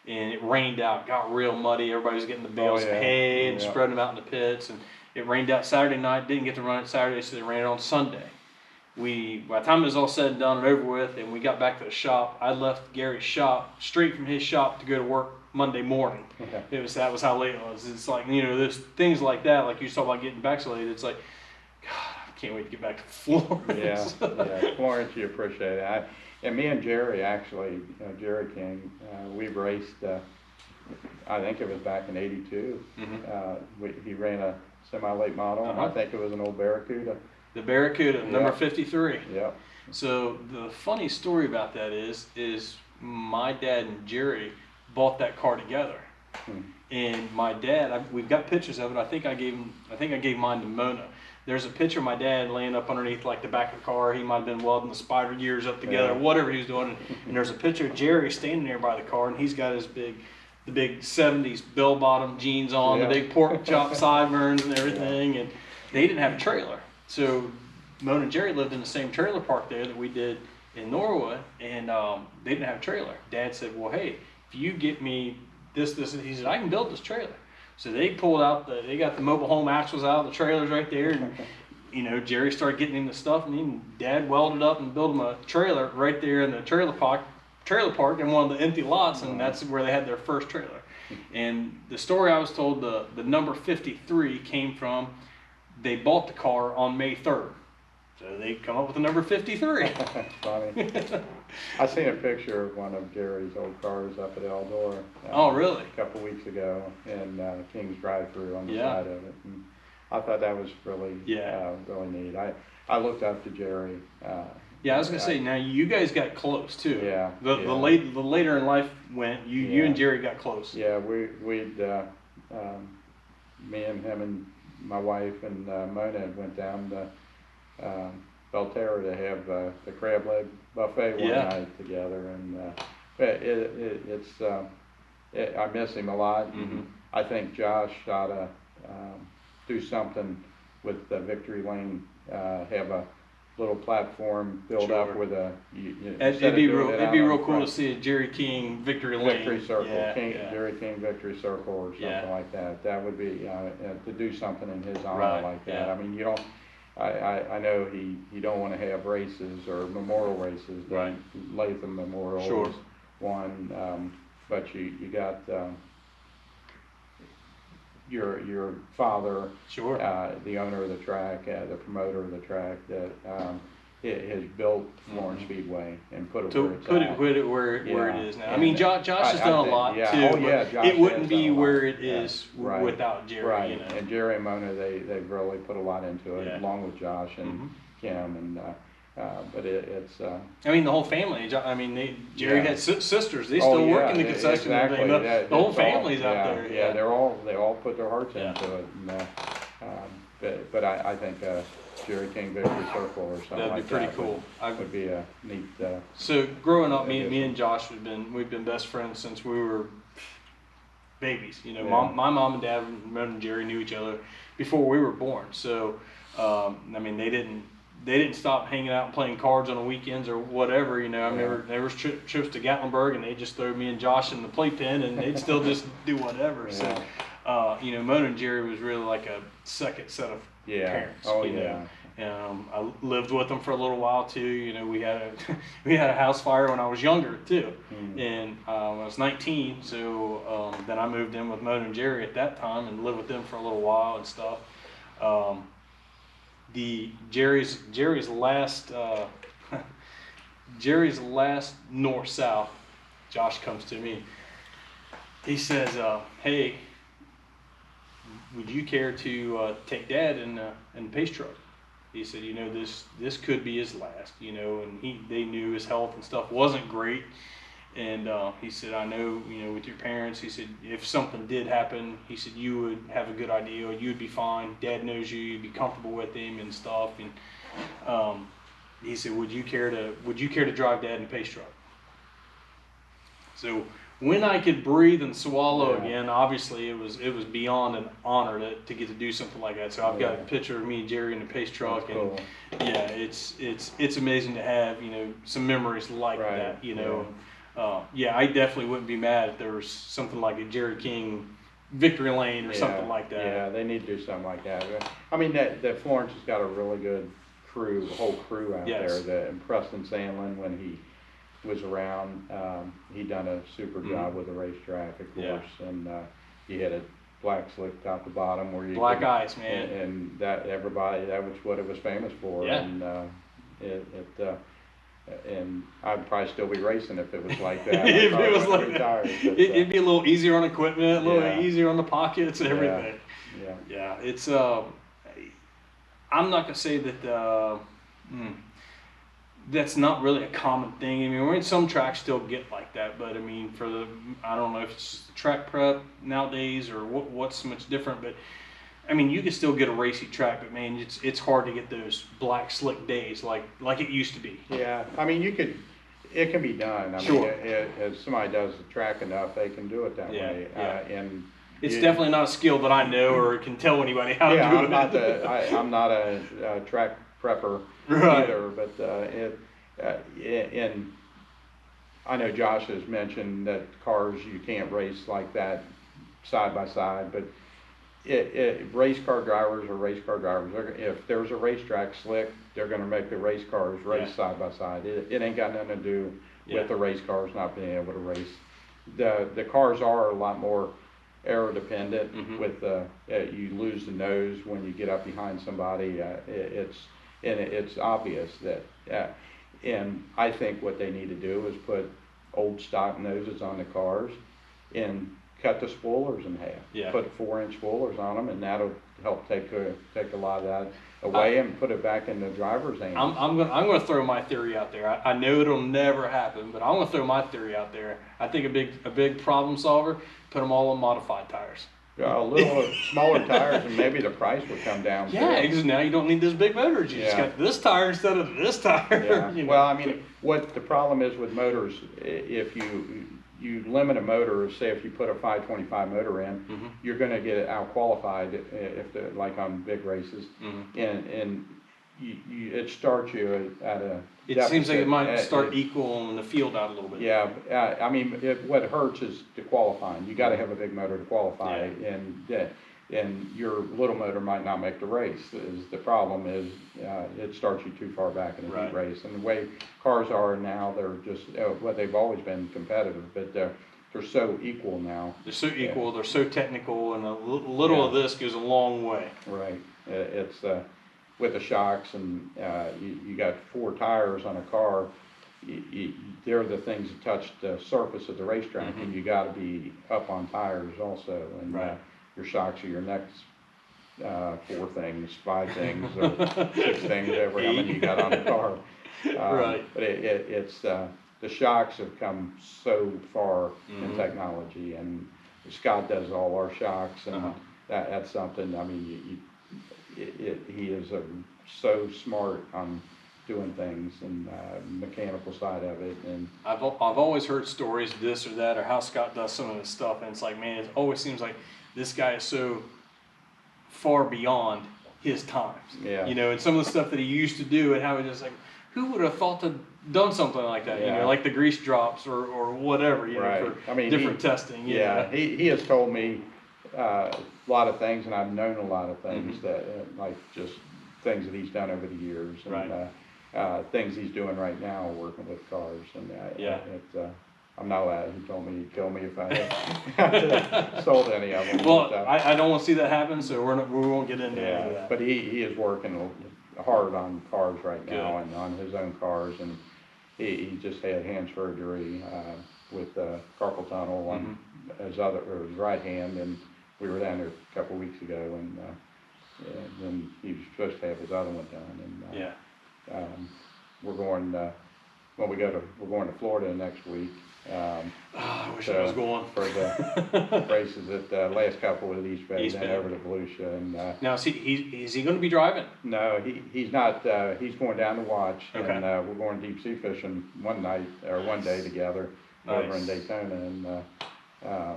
And it rained out, got real muddy. Everybody was getting the bales of hay and spreading them out in the pits. And it rained out Saturday night. Didn't get to run it Saturday, so they ran it on Sunday. By the time it was all said and done and over with, and we got back to the shop, I left Gary's shop straight from his shop to go to work Monday morning.
Okay.
That was how late it was. It's like, there's things like that, like you talk about getting back so late. It's like, God, I can't wait to get back to Florence.
Yeah, Florence, you appreciate it. And me and Jerry, actually, Jerry King, we raced, I think it was back in '82.
Mm-hmm.
He ran a semi-late model, and I think it was an old Barracuda.
The Barracuda, number 53.
Yeah.
So the funny story about that is my dad and Jerry bought that car together. And my dad, we've got pictures of it. I think I gave mine to Mona. There's a picture of my dad laying up underneath like the back of the car. He might have been welding the spider gears up together, whatever he was doing. And there's a picture of Jerry standing there by the car, and he's got the big 70s bell-bottom jeans on, the big pork chop sideburns and everything. And they didn't have a trailer. So Mona and Jerry lived in the same trailer park there that we did in Norwood, and they didn't have a trailer. Dad said, well, hey, if you get me this, and he said, I can build this trailer. So they pulled out they got the mobile home axles out, the trailer's right there, and Jerry started getting him the stuff, and then Dad welded up and built him a trailer right there in the trailer park in one of the empty lots, and that's where they had their first trailer. And the story I was told, the number 53 came from, they bought the car on May 3rd. So they come up with the number 53.
That's funny. I seen a picture of one of Jerry's old cars up at Eldor.
Oh, really?
A couple weeks ago, in King's Drive-Thru on the side of it. And I thought that was really, really neat. I looked up to Jerry.
Yeah, I was gonna say. Now you guys got close too.
Yeah.
The later in life went. You and Jerry got close.
Yeah, we'd me and him and my wife and Mona went down to Belterra to have the crab leg buffet one night together, and I miss him a lot.
Mm-hmm.
I think Josh ought to do something with the Victory Lane, have a little platform built up with
it'd be real cool to see a Jerry King Victory Lane.
Victory Circle, Jerry King Victory Circle or something like that. That would be, to do something in his honor like that. I mean, you don't, I know he don't want to have races or memorial races.
Right.
Latham Memorial is one, but you got your father, the owner of the track, the promoter of the track, that has built Florence Speedway and put it where it is now. I mean, Josh has done a lot too. Josh it wouldn't be where it is without Jerry. Right. And Jerry and Mona, they've really put a lot into it, along with Josh and Kim and. But it's. I mean, the whole family. I mean, Jerry had sisters. They still work in the concession. Exactly. The whole family's out there. Yeah, they all put their hearts into it. And, but I think Jerry King Victory Circle or something
That'd be
like
pretty
that
cool.
would be a neat.
So growing up, me
addition.
and Josh we've been best friends since we were babies. You know,
Yeah.
my mom and dad, Mom and Jerry knew each other before we were born. So, I mean, they didn't stop hanging out and playing cards on the weekends or whatever. You know, I mean, there was trips to Gatlinburg, and they just throw me and Josh in the playpen, and they'd still just do whatever.
Yeah.
So, you know, Mona and Jerry was really like a second set of parents.
Oh,
you
yeah.
know. I lived with them for a little while too. You know, we had a we had a house fire when I was younger too, and when I was 19. So then I moved in with Mona and Jerry at that time and lived with them for a little while and stuff. The Jerry's last Jerry's last north south. Josh comes to me. He says, "Hey, would you care to take Dad in the pace truck?" He said, "You know, this could be his last, you know," and they knew his health and stuff wasn't great. And he said, "I know, you know, with your parents," he said, "if something did happen," he said, "you would have a good idea, you'd be fine. Dad knows you, you'd be comfortable with him and stuff." And he said, "Would you care to drive Dad in the pace truck?" So when I could breathe and swallow again, obviously it was beyond an honor to get to do something like that. So I've got a picture of me and Jerry in the pace truck, and
cool.
yeah, it's amazing to have, you know, some memories like that, you know. Yeah, I definitely wouldn't be mad if there was something like a Jerry King Victory Lane or something like that.
Yeah, they need to do something like that. I mean, that Florence has got a really good crew, whole crew out there. And Preston Sandlin, when he was around, he done a super job with the racetrack, of course, and he had a black slick top to bottom where you
black ice, man,
and that was what it was famous for.
Yeah.
And and I'd probably still be racing if it was like that.
if it was like that, it'd be a little easier on equipment, a little easier on the pockets, everything. Yeah. It's I'm not gonna say that that's not really a common thing. I mean, some tracks still get like that, but I mean, I don't know if it's track prep nowadays or what's so much different, but I mean, you can still get a racy track, but man, it's hard to get those black slick days like it used to be.
Yeah, I mean, it can be done. I mean, if somebody does the track enough, they can do it that way. And
it's definitely not a skill that I know or can tell anybody how to do it.
I'm not a track prepper either, but and I know Josh has mentioned that cars you can't race like that side by side, but race car drivers are race car drivers. If there's a racetrack slick, they're going to make the race cars race side by side. It ain't got nothing to do with the race cars not being able to race. The cars are a lot more aero dependent. With you lose the nose when you get up behind somebody. It's obvious that, and I think what they need to do is put old stock noses on the cars and cut the spoilers in half. Put 4-inch spoilers on them, and that'll help take a lot of that away and put it back in the driver's hands.
I'm gonna throw my theory out there. I know it'll never happen, but I'm gonna throw my theory out there. I think a big problem solver, put them all on modified tires.
A little smaller tires, and maybe the price would come down.
Yeah, because now you don't need those big motors. You just got this tire instead of this tire.
Yeah.
You know?
Well, I mean, what the problem is with motors, if you limit a motor, say if you put a 525 motor in, you're going to get out qualified like on big races, and it starts you at a.
It seems like it might start equaling the field out a little bit.
Yeah, I mean, what hurts is the qualifying. You got to have a big motor to qualify, and your little motor might not make the race. The problem is it starts you too far back in the heat race. And the way cars are now, they're just they've always been competitive, but they're so equal now.
They're so equal. They're so technical, and a little of this goes a long way.
Right. It's with the shocks, and you got 4 tires on a car. They're the things that touch the surface of the racetrack, and you got to be up on tires also. And your shocks are your next 4 things, 5 things, or 6 things, whatever how many you got on the car. But it's the shocks have come so far in technology, and Scott does all our shocks, and that's something. I mean, he is so smart on doing things and mechanical side of it. And
I've always heard stories, this or that, or how Scott does some of this stuff, and it's like, man, it always seems like this guy is so far beyond his times.
Yeah.
You know, and some of the stuff that he used to do, and how he just like, who would have thought to done something like that?
Yeah.
You know, like the grease drops or whatever. You
right.
know, for
I mean,
different testing.
Yeah. He has told me a lot of things, and I've known a lot of things that like just things that he's done over the years, and
right.
things he's doing right now, working with cars, and
yeah.
I'm not allowed. He told me he'd kill me if I had sold any of them.
Well,
but,
I don't want to see that happen, so we won't get into any of that.
But he is working hard on cars right now.
Good.
And on his own cars, and he just had hand surgery with carpal tunnel on his right hand, and we were down there a couple of weeks ago, and then he was supposed to have his other one done, and we're going to Florida next week.
I wish I was going
for the races at the last couple of East Bay, then over to Volusia. And
now is he going to be driving?
No, he's not. He's going down to watch,
okay.
And we're going deep sea fishing one day together over in Daytona. And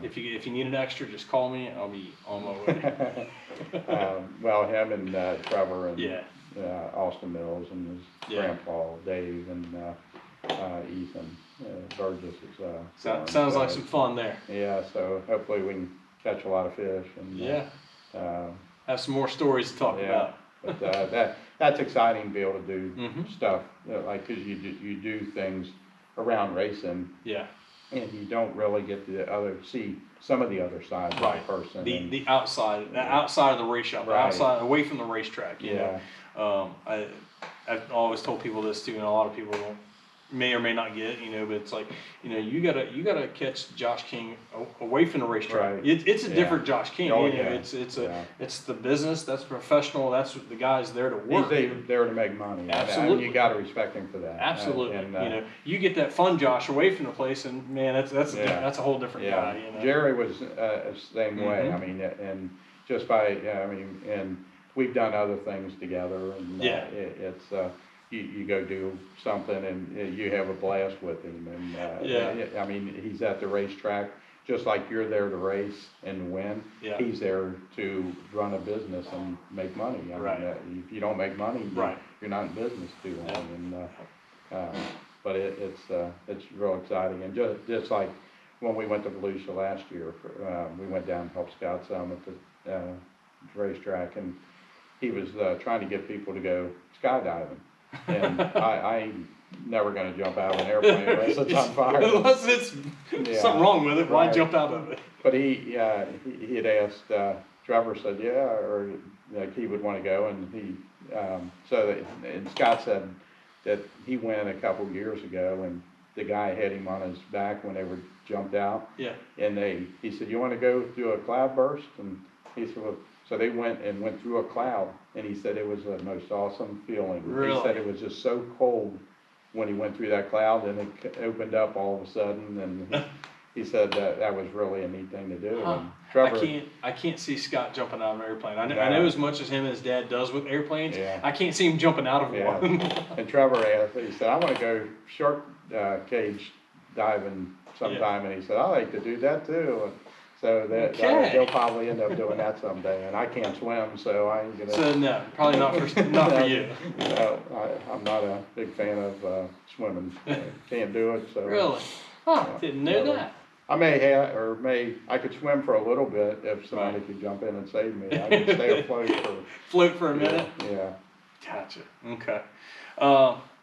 if you need an extra, just call me. I'll be on my way.
well, him and Trevor and Austin Mills and his grandpa Dave and Ethan Burgess is
sounds like some fun there.
Yeah, so hopefully we can catch a lot of fish and
have some more stories to talk about.
But that's exciting to be able to do stuff like, because you do things around racing.
Yeah.
And you don't really get to see some of the other sides of the person.
The outside of the race shop, outside, away from the racetrack. You know? I've always told people this too, and a lot of people may or may not get it, you know, but it's like, you know, you gotta catch Josh King away from the racetrack.
Right.
It's a different Josh King.
Oh,
you know, it's the business. That's professional. That's what the guy's there to work.
He's there to make money.
Absolutely.
And you got to respect him for that.
Absolutely. You know, you get that fun Josh away from the place, and man, that's a whole different guy. You know?
Jerry was the same way. I mean, and just by and we've done other things together, and it's. You go do something and you have a blast with him, and I mean, he's at the racetrack just like you're there to race and win. He's there to run a business and make money. I mean, if you don't make money, you're not in business too long. And but it's real exciting, and just like when we went to Volusia last year, we went down and helped Scott some at the racetrack, and he was trying to get people to go skydiving. And I ain't never going to jump out of an airplane unless it's on fire.
Unless it's something wrong with it, why jump out of it?
But he had asked, Trevor said, or like he would want to go, and and Scott said that he went a couple years ago, and the guy had him on his back when they were jumped out. And he said, you want to go through a cloud burst? And he said, well, so they went through a cloud, and he said it was the most awesome feeling.
Really?
He said it was just so cold when he went through that cloud, and it opened up all of a sudden, and he said that was really a neat thing to do. And Trevor,
I can't see Scott jumping out of an airplane. I know as much as him and his dad does with airplanes. I can't see him jumping out of one.
And Trevor asked, he said, I want to go shark cage diving sometime, and he said, I like to do that too. And so they'll probably end up doing that someday, and I can't swim, so I ain't gonna.
So no, probably not for you.
No, I'm not a big fan of swimming. Can't do it. So.
Really? Didn't know that.
I could swim for a little bit if somebody could jump in and save me. I could stay afloat
for a minute.
Yeah.
Gotcha. Okay.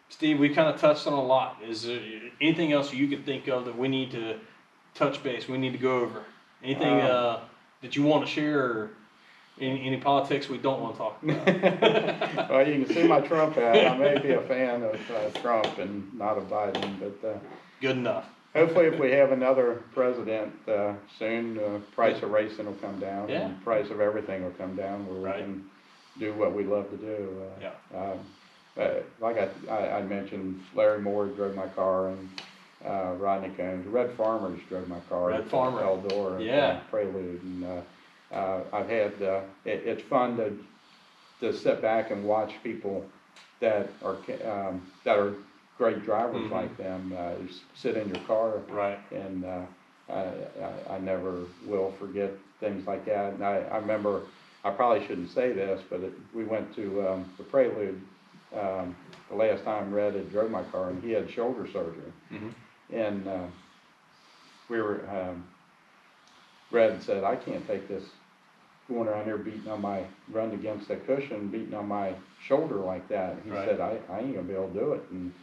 Steve, we kind of touched on a lot. Is there anything else you could think of that we need to touch base? We need to go over. Anything that you want to share, or any politics we don't want to talk about?
Well, you can see my Trump hat. I may be a fan of Trump and not of Biden, but
good enough.
Hopefully, if we have another president soon, the price of racing will come down, and the price of everything will come down, where we can do what we love to do. Like I mentioned, Larry Moore drove my car, and Rodney Combs, Red Farmers drove my car.
Red Farmer.
Eldor, Prelude, and I've had. It's fun to to sit back and watch people that are great drivers like them, sit in your car.
Right.
And, I never will forget things like that. And I remember, I probably shouldn't say this, but we went to, the Prelude, the last time Red had drove my car, and he had shoulder surgery. And, we were, Red said, I can't take this going around here beating on my, running against that cushion, beating on my shoulder like that. He said, I ain't gonna be able to do it. And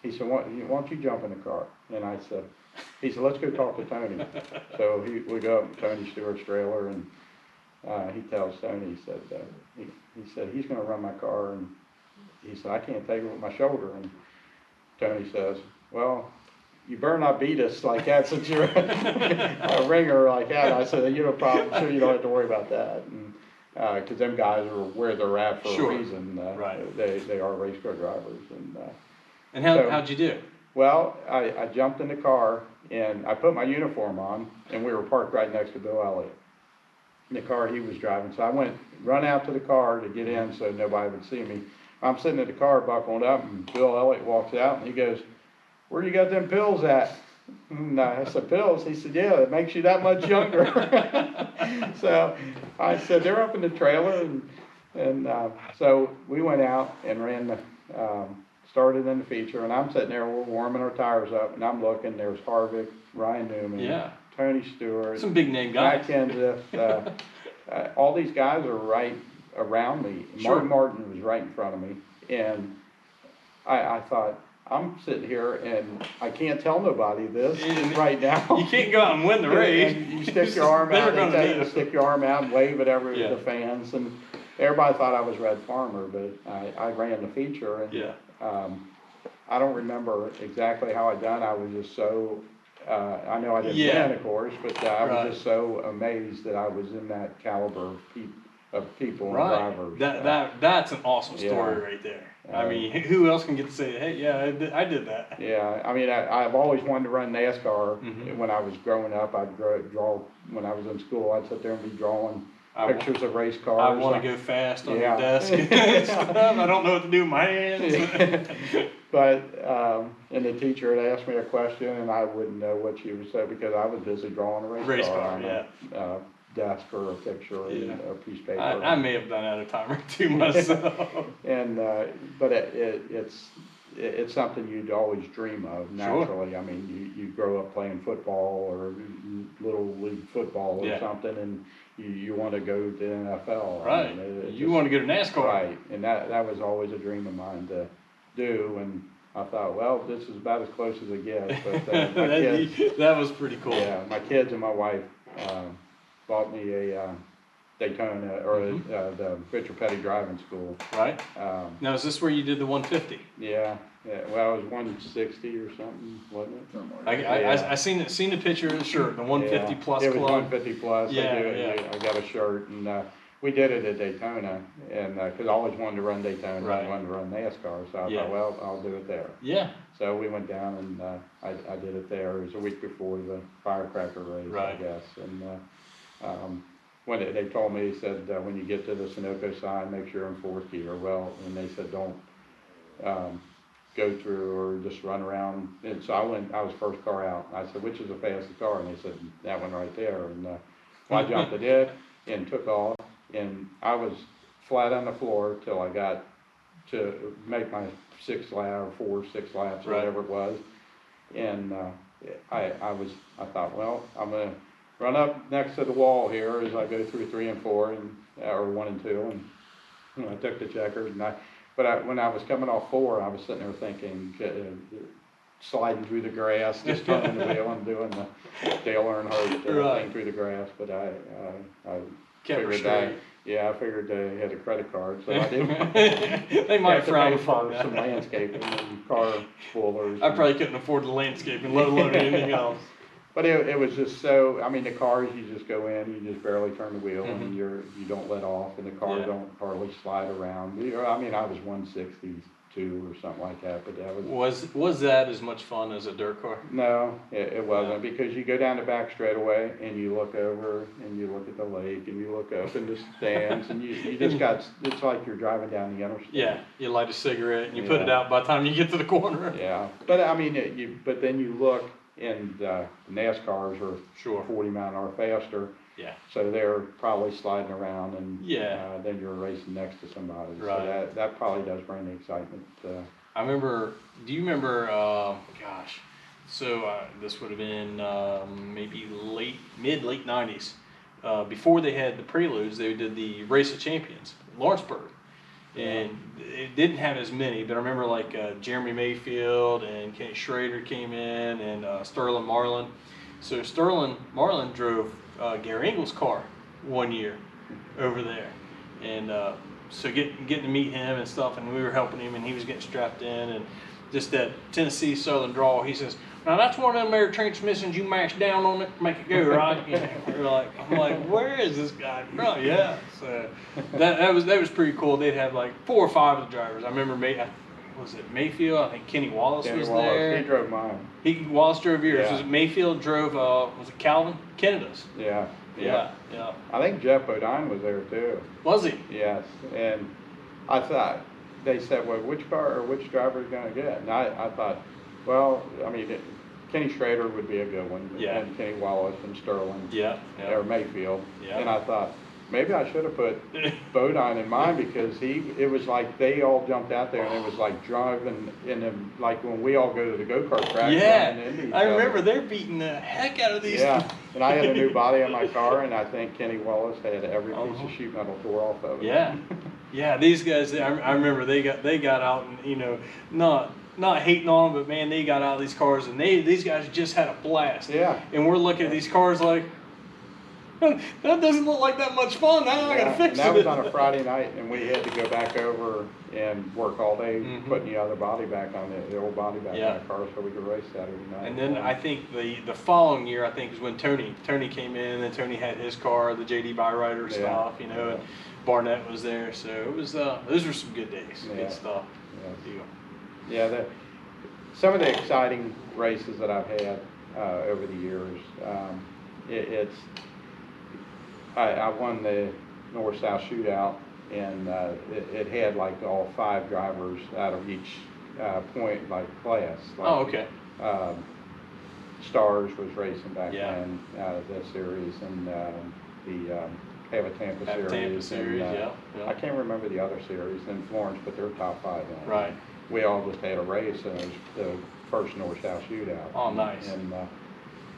he said, why don't you jump in the car? And I said, he said, let's go talk to Tony. So we go up to Tony Stewart's trailer, and he tells Tony, he said, he's gonna run my car, and he said, I can't take it with my shoulder. And Tony says, well, you better not beat us like that since you're a ringer like that. I said, you no problem, sure, you don't have to worry about that. And, cause them guys are where they're at for a reason. They are race car drivers.
And how'd you do?
Well, I jumped in the car, and I put my uniform on, and we were parked right next to Bill Elliott, in the car he was driving. So I run out to the car to get in so nobody would see me. I'm sitting in the car buckled up, and Bill Elliott walks out, and he goes, where you got them pills at? And I said, pills? He said, yeah, it makes you that much younger. So I said, they're up in the trailer, and so we went out and ran started in the feature, and I'm sitting there, we're warming our tires up, and I'm looking, there's Harvick, Ryan Newman, Tony Stewart,
some big name guys,
Matt Kenseth, all these guys are right around me. Mark Martin was right in front of me, and I thought, I'm sitting here and I can't tell nobody this right now.
You can't go out and win the race.
And you stick your arm out, they tell you to stick your arm out and wave at the fans, and everybody thought I was Red Farmer, but I ran the feature, and I don't remember exactly how I done. I was just so, I know I didn't win, of course, but I was just so amazed that I was in that caliber of people and drivers.
That's an awesome story right there. I mean, who else can get to say, hey, I did that?
Yeah, I mean, I've always wanted to run NASCAR. When I was growing up, I'd draw, when I was in school, I'd sit there and be drawing pictures of race cars.
I want to go fast on your desk and stuff. I don't know what to do with my hands.
But, and the teacher had asked me a question, and I wouldn't know what she would say because I was busy drawing a race car on a desk or a picture or a piece of paper.
I may have done that a time or two myself.
And but it's something you'd always dream of naturally. I mean, you grow up playing football or little league football or something, and you want to go to the NFL.
Right.
I mean,
you want to go to NASCAR.
Right. And that was always a dream of mine to do. And I thought, well, this is about as close as it gets. But my kids,
that was pretty cool.
Yeah, my kids and my wife bought me a Daytona or the Richard Petty driving school.
Right. Now, is this where you did the 150?
Yeah. Well, it was 160 or something, wasn't it?
I seen the picture of the shirt, the 150 plus.
It was
club.
150 plus. I got a shirt, and we did it at Daytona, and because I always wanted to run Daytona, I wanted to run NASCAR, so I thought, well, I'll do it there. Yeah. So we went down, and I did it there. It was a week before the firecracker race, I guess, and when they told me, they said, when you get to the Sunoco sign, make sure you're in fourth gear. Well, and they said, don't go through or just run around. And so I was first car out. I said, which is the fastest car? And they said, that one right there. And I jumped it and took off. And I was flat on the floor till I got to make my 6 laps, 6 laps, or whatever it was. And I thought, well, I'm going to run up next to the wall here as I go through 3 and 4, or 1 and 2, and I took the checkers. But when I was coming off 4, I was sitting there thinking, sliding through the grass, just turning the wheel and doing the Dale Earnhardt thing through the grass. But I figured I figured they had a credit card, so I didn't.
They might frown
for some landscaping and car spoilers.
I probably couldn't afford the landscaping, let alone anything else.
But it was just so, I mean, the cars, you just go in, you just barely turn the wheel, and you don't let off, and the cars don't hardly slide around. I mean, I was 160 2 or something like that, but that was.
Was that as much fun as a dirt car?
No, it wasn't, because you go down the back straightaway and you look over and you look at the lake and you look up in the stands and you just got, it's like you're driving down the interstate.
Yeah, you light a cigarette and you put it out by the time you get to the corner.
Yeah, but I mean, but then you look and NASCARs are
Sure.
40 mile an hour faster.
Yeah.
So they're probably sliding around and
Yeah.
then you're racing next to somebody.
Right.
So that probably does bring the excitement.
I remember, do you remember, gosh, so this would have been maybe mid-late 90s. Before they had the Preludes, they did the Race of Champions, Lawrenceburg. And it didn't have as many, but I remember like Jeremy Mayfield and Kenny Schrader came in and Sterling Marlin. So Sterling Marlin drove Gary Engel's car one year over there. And so getting to meet him and stuff, and we were helping him, and he was getting strapped in, and just that Tennessee Southern drawl. He says, "Now that's one of them air transmissions you mash down on it to make it go right." You know, we're like, I'm like, where is this guy from? Yeah, so that was pretty cool. They'd have like 4 or 5 of the drivers. I remember was it Mayfield? I think Kenny Wallace was there.
He drove mine.
Wallace drove yours.
Yeah.
Was it Mayfield drove? Was it Calvin Canada's?
Yeah.
Yeah.
I think Jeff Bodine was there too.
Was he?
Yes, and I thought, they said, well, which car or which driver is going to get? And I thought, well, I mean, Kenny Schrader would be a good one.
Yeah.
And Kenny Wallace and Sterling.
Yeah.
Or Mayfield.
Yeah.
And I thought, maybe I should have put Bodine in mine, because it was like they all jumped out there and it was like driving in them, like when we all go to the go-kart track.
Yeah, I remember they're beating the heck out of these.
Yeah, and I had a new body on my car, and I think Kenny Wallace had every piece of sheet metal tore off of it.
Yeah, yeah, these guys, I remember they got out and, you know, not hating on them, but man, they got out of these cars and these guys just had a blast.
Yeah.
And we're looking at these cars like, that doesn't look like that much fun. Now I gotta fix it.
And that was on a Friday night, and we had to go back over and work all day putting the other body back on the old body back on the car, so we could race Saturday night.
And then I think the following year, I think, is when Tony came in, and Tony had his car, the JD Byrider stuff, you know, and Barnett was there. So it was those were some good days, good stuff.
Yeah, some of the exciting races that I've had over the years, I won the North-South Shootout, and it had like all 5 drivers out of each point, like class. Like,
oh, okay.
Stars was racing back then, that series, and the Have a Tampa series. And, I can't remember the other series in Florence, but they're top 5 in it.
Right.
We all just had a race, and it was the first North-South Shootout.
Oh, nice.
And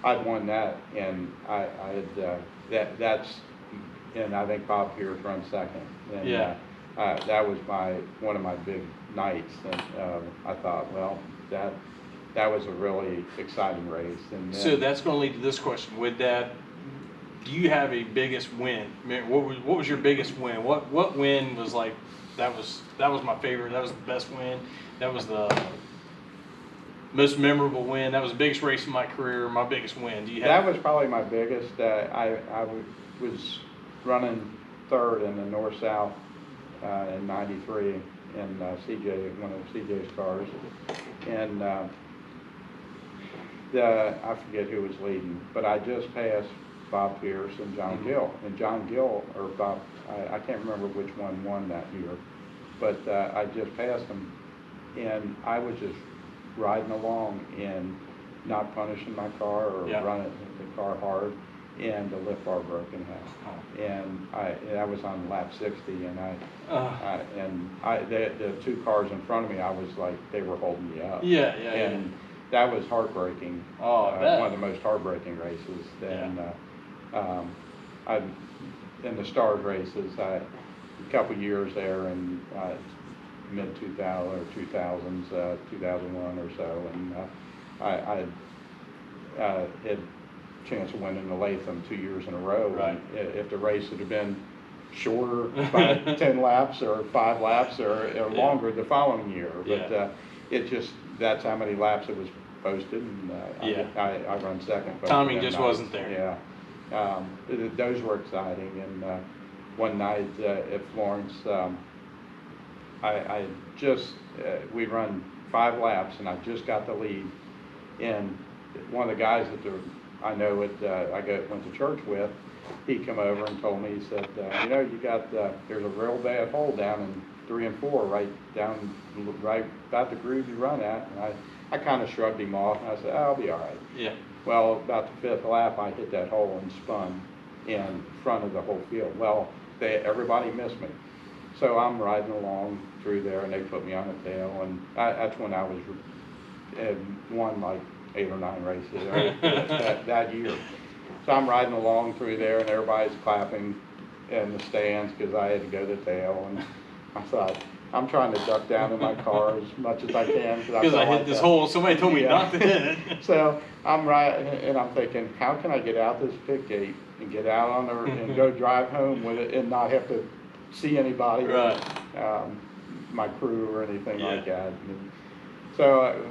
I'd won that, and I had and I think Bob Pierce run second. And, that was one of my big nights, and I thought, well, that was a really exciting race. And then,
so that's going to lead to this question: do you have a biggest win? What was your biggest win? What win was like? That was my favorite. That was the best win. That was the most memorable win. That was the biggest race in my career. My biggest win. Do you have?
That was probably my biggest. I was running 3rd in the North-South in '93 in CJ, one of CJ's cars, and I forget who was leading, but I just passed Bob Pierce and John Gill, and John Gill or Bob, I can't remember which one won that year, but I just passed him, and I was just riding along and not punishing my car or running the car hard, and the lift bar broke in half. And I was on lap 60, and the 2 cars in front of me, I was like, they were holding me up. And that was heartbreaking.
Oh, I bet.
One of the most heartbreaking races. And in the Stars races, a couple years there in mid 2000 or 2000s, 2001 or so, and I had chance of winning the Latham 2 years in a row.
Right.
And if the race had been shorter, by 10 laps or 5 laps or longer the following year, but it just, that's how many laps it was posted, and I run second.
Timing just wasn't there.
Those were exciting, and one night at Florence, I just, we run 5 laps and I just got the lead. And one of the guys that I know went to church with, he come over and told me, he said, you know, you got, there's a real bad hole down in 3 and 4, right about the groove you run at. And I kind of shrugged him off and I said, I'll be all right.
Yeah.
Well, about the 5th lap, I hit that hole and spun in front of the whole field. Well, everybody missed me. So I'm riding along through there, and they put me on the tail, and that's when I was won like 8 or 9 races that year. So I'm riding along through there, and everybody's clapping in the stands because I had to go to the tail, and I thought, I'm trying to duck down in my car as much as I can.
Because I hit this hole, somebody told me not to hit it.
So I'm riding, and I'm thinking, how can I get out this pit gate and get out on there and go drive home with it and not have to see anybody,
right.
My crew or anything like that. And so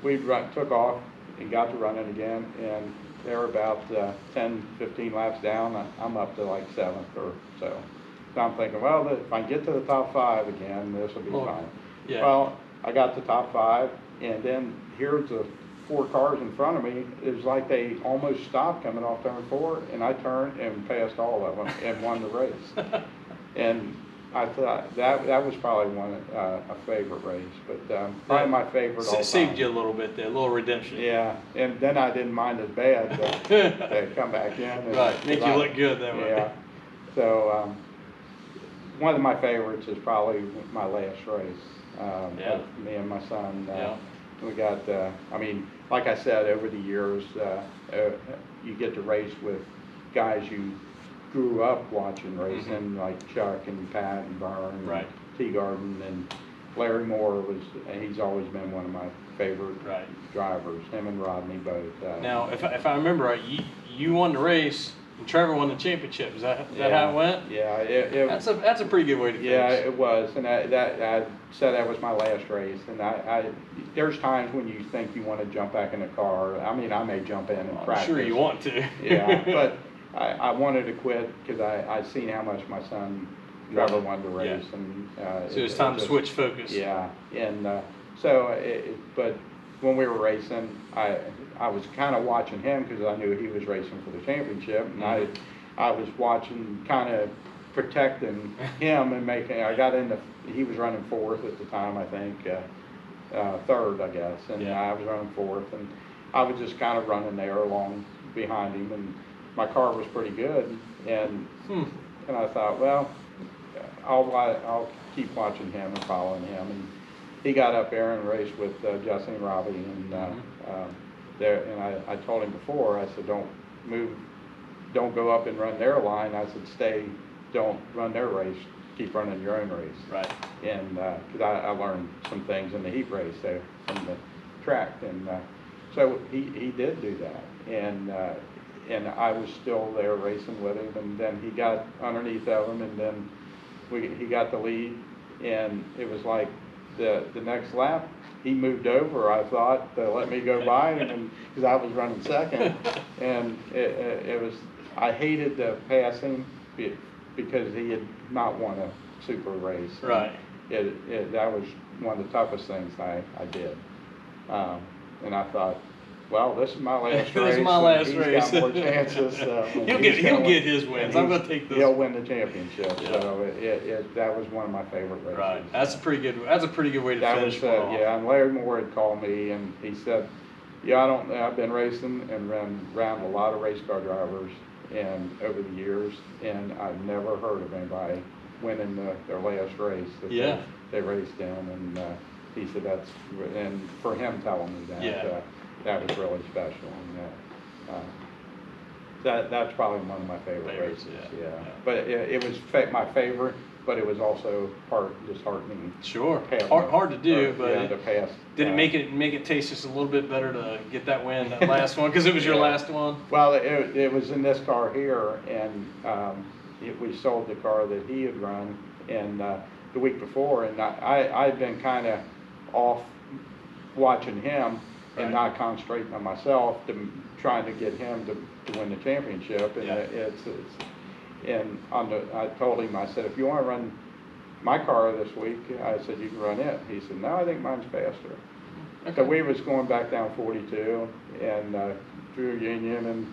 we took off and got to running again, and they were about 10, 15 laps down. I'm up to like 7th or so. So I'm thinking, well, if I get to the top 5 again, this will be fine.
Yeah.
Well, I got to top 5, and then here's the 4 cars in front of me. It was like they almost stopped coming off turn 4, and I turned and passed all of them and won the race. And I thought that was probably a favorite race, but probably my favorite all time.
Saved you a little bit there, a little redemption.
Yeah, and then I didn't mind as bad to come back in. And,
right, make you look good that way.
Yeah, so one of my favorites is probably my last race. With me and my son. We got, I mean, like I said, over the years, you get to race with guys you grew up watching racing, like Chuck and Pat and Vern,
right.
and Teagarden, and Larry Moore he's always been one of my favorite drivers, him and Rodney both.
Now, if I remember right, you won the race and Trevor won the championship. Is that how it went?
Yeah,
that's a pretty good way to finish.
Yeah, it was, and I said that was my last race, and there's times when you think you want to jump back in the car. I mean, I may jump in and practice.
I'm sure you want to.
Yeah, but I wanted to quit because I seen how much my son Trevor wanted to race, and
so it was time to switch focus.
Yeah, and but when we were racing, I was kind of watching him because I knew he was racing for the championship, and I was watching, kind of protecting him and making. I got into. He was running 4th at the time, I think, 3rd, I guess, and I was running 4th, and I was just kind of running there along behind him, and my car was pretty good, and I thought, well, I'll keep watching him and following him, and he got up there and raced with Justin and Robbie, and I told him before, I said, don't go up and run their line. I said, don't run their race, keep running your own race.
Right.
And because I learned some things in the heat race there from the track, and so he did do that, and I was still there racing with him, and then he got underneath of him, and then he got the lead, and it was like the next lap, he moved over, I thought, to let me go by him, because I was running 2nd, and it was, I hated the passing because he had not won a super race.
Right.
That was one of the toughest things I did, and I thought, well, this is my last race.
This is my last
he's
race.
got more chances.
He'll get his wins. I'm going to take this.
He'll win the championship. Yeah. So that was one of my favorite races.
Right. That's a pretty good way to finish.
Yeah. And Larry Moore had called me and he said, "Yeah, I've been racing and run around a lot of race car drivers and over the years, and I've never heard of anybody winning their last race that they raced in." And he said and for him telling me that. That was really special, and that's probably one of my favorite races. Yeah. But it was my favorite, but it was also disheartening.
Sure, hard to do, but
to pass.
Did it make it taste just a little bit better to get that win, that last one, because it was your last one?
Well, it was in this car here, and we sold the car that he had run, and the week before, and I'd been kind of off watching him. And not concentrating on myself, trying to get him to win the championship. And I told him, I said, if you want to run my car this week, I said, you can run it. He said, no, I think mine's faster.
Okay.
So we was going back down 42 and through Union, and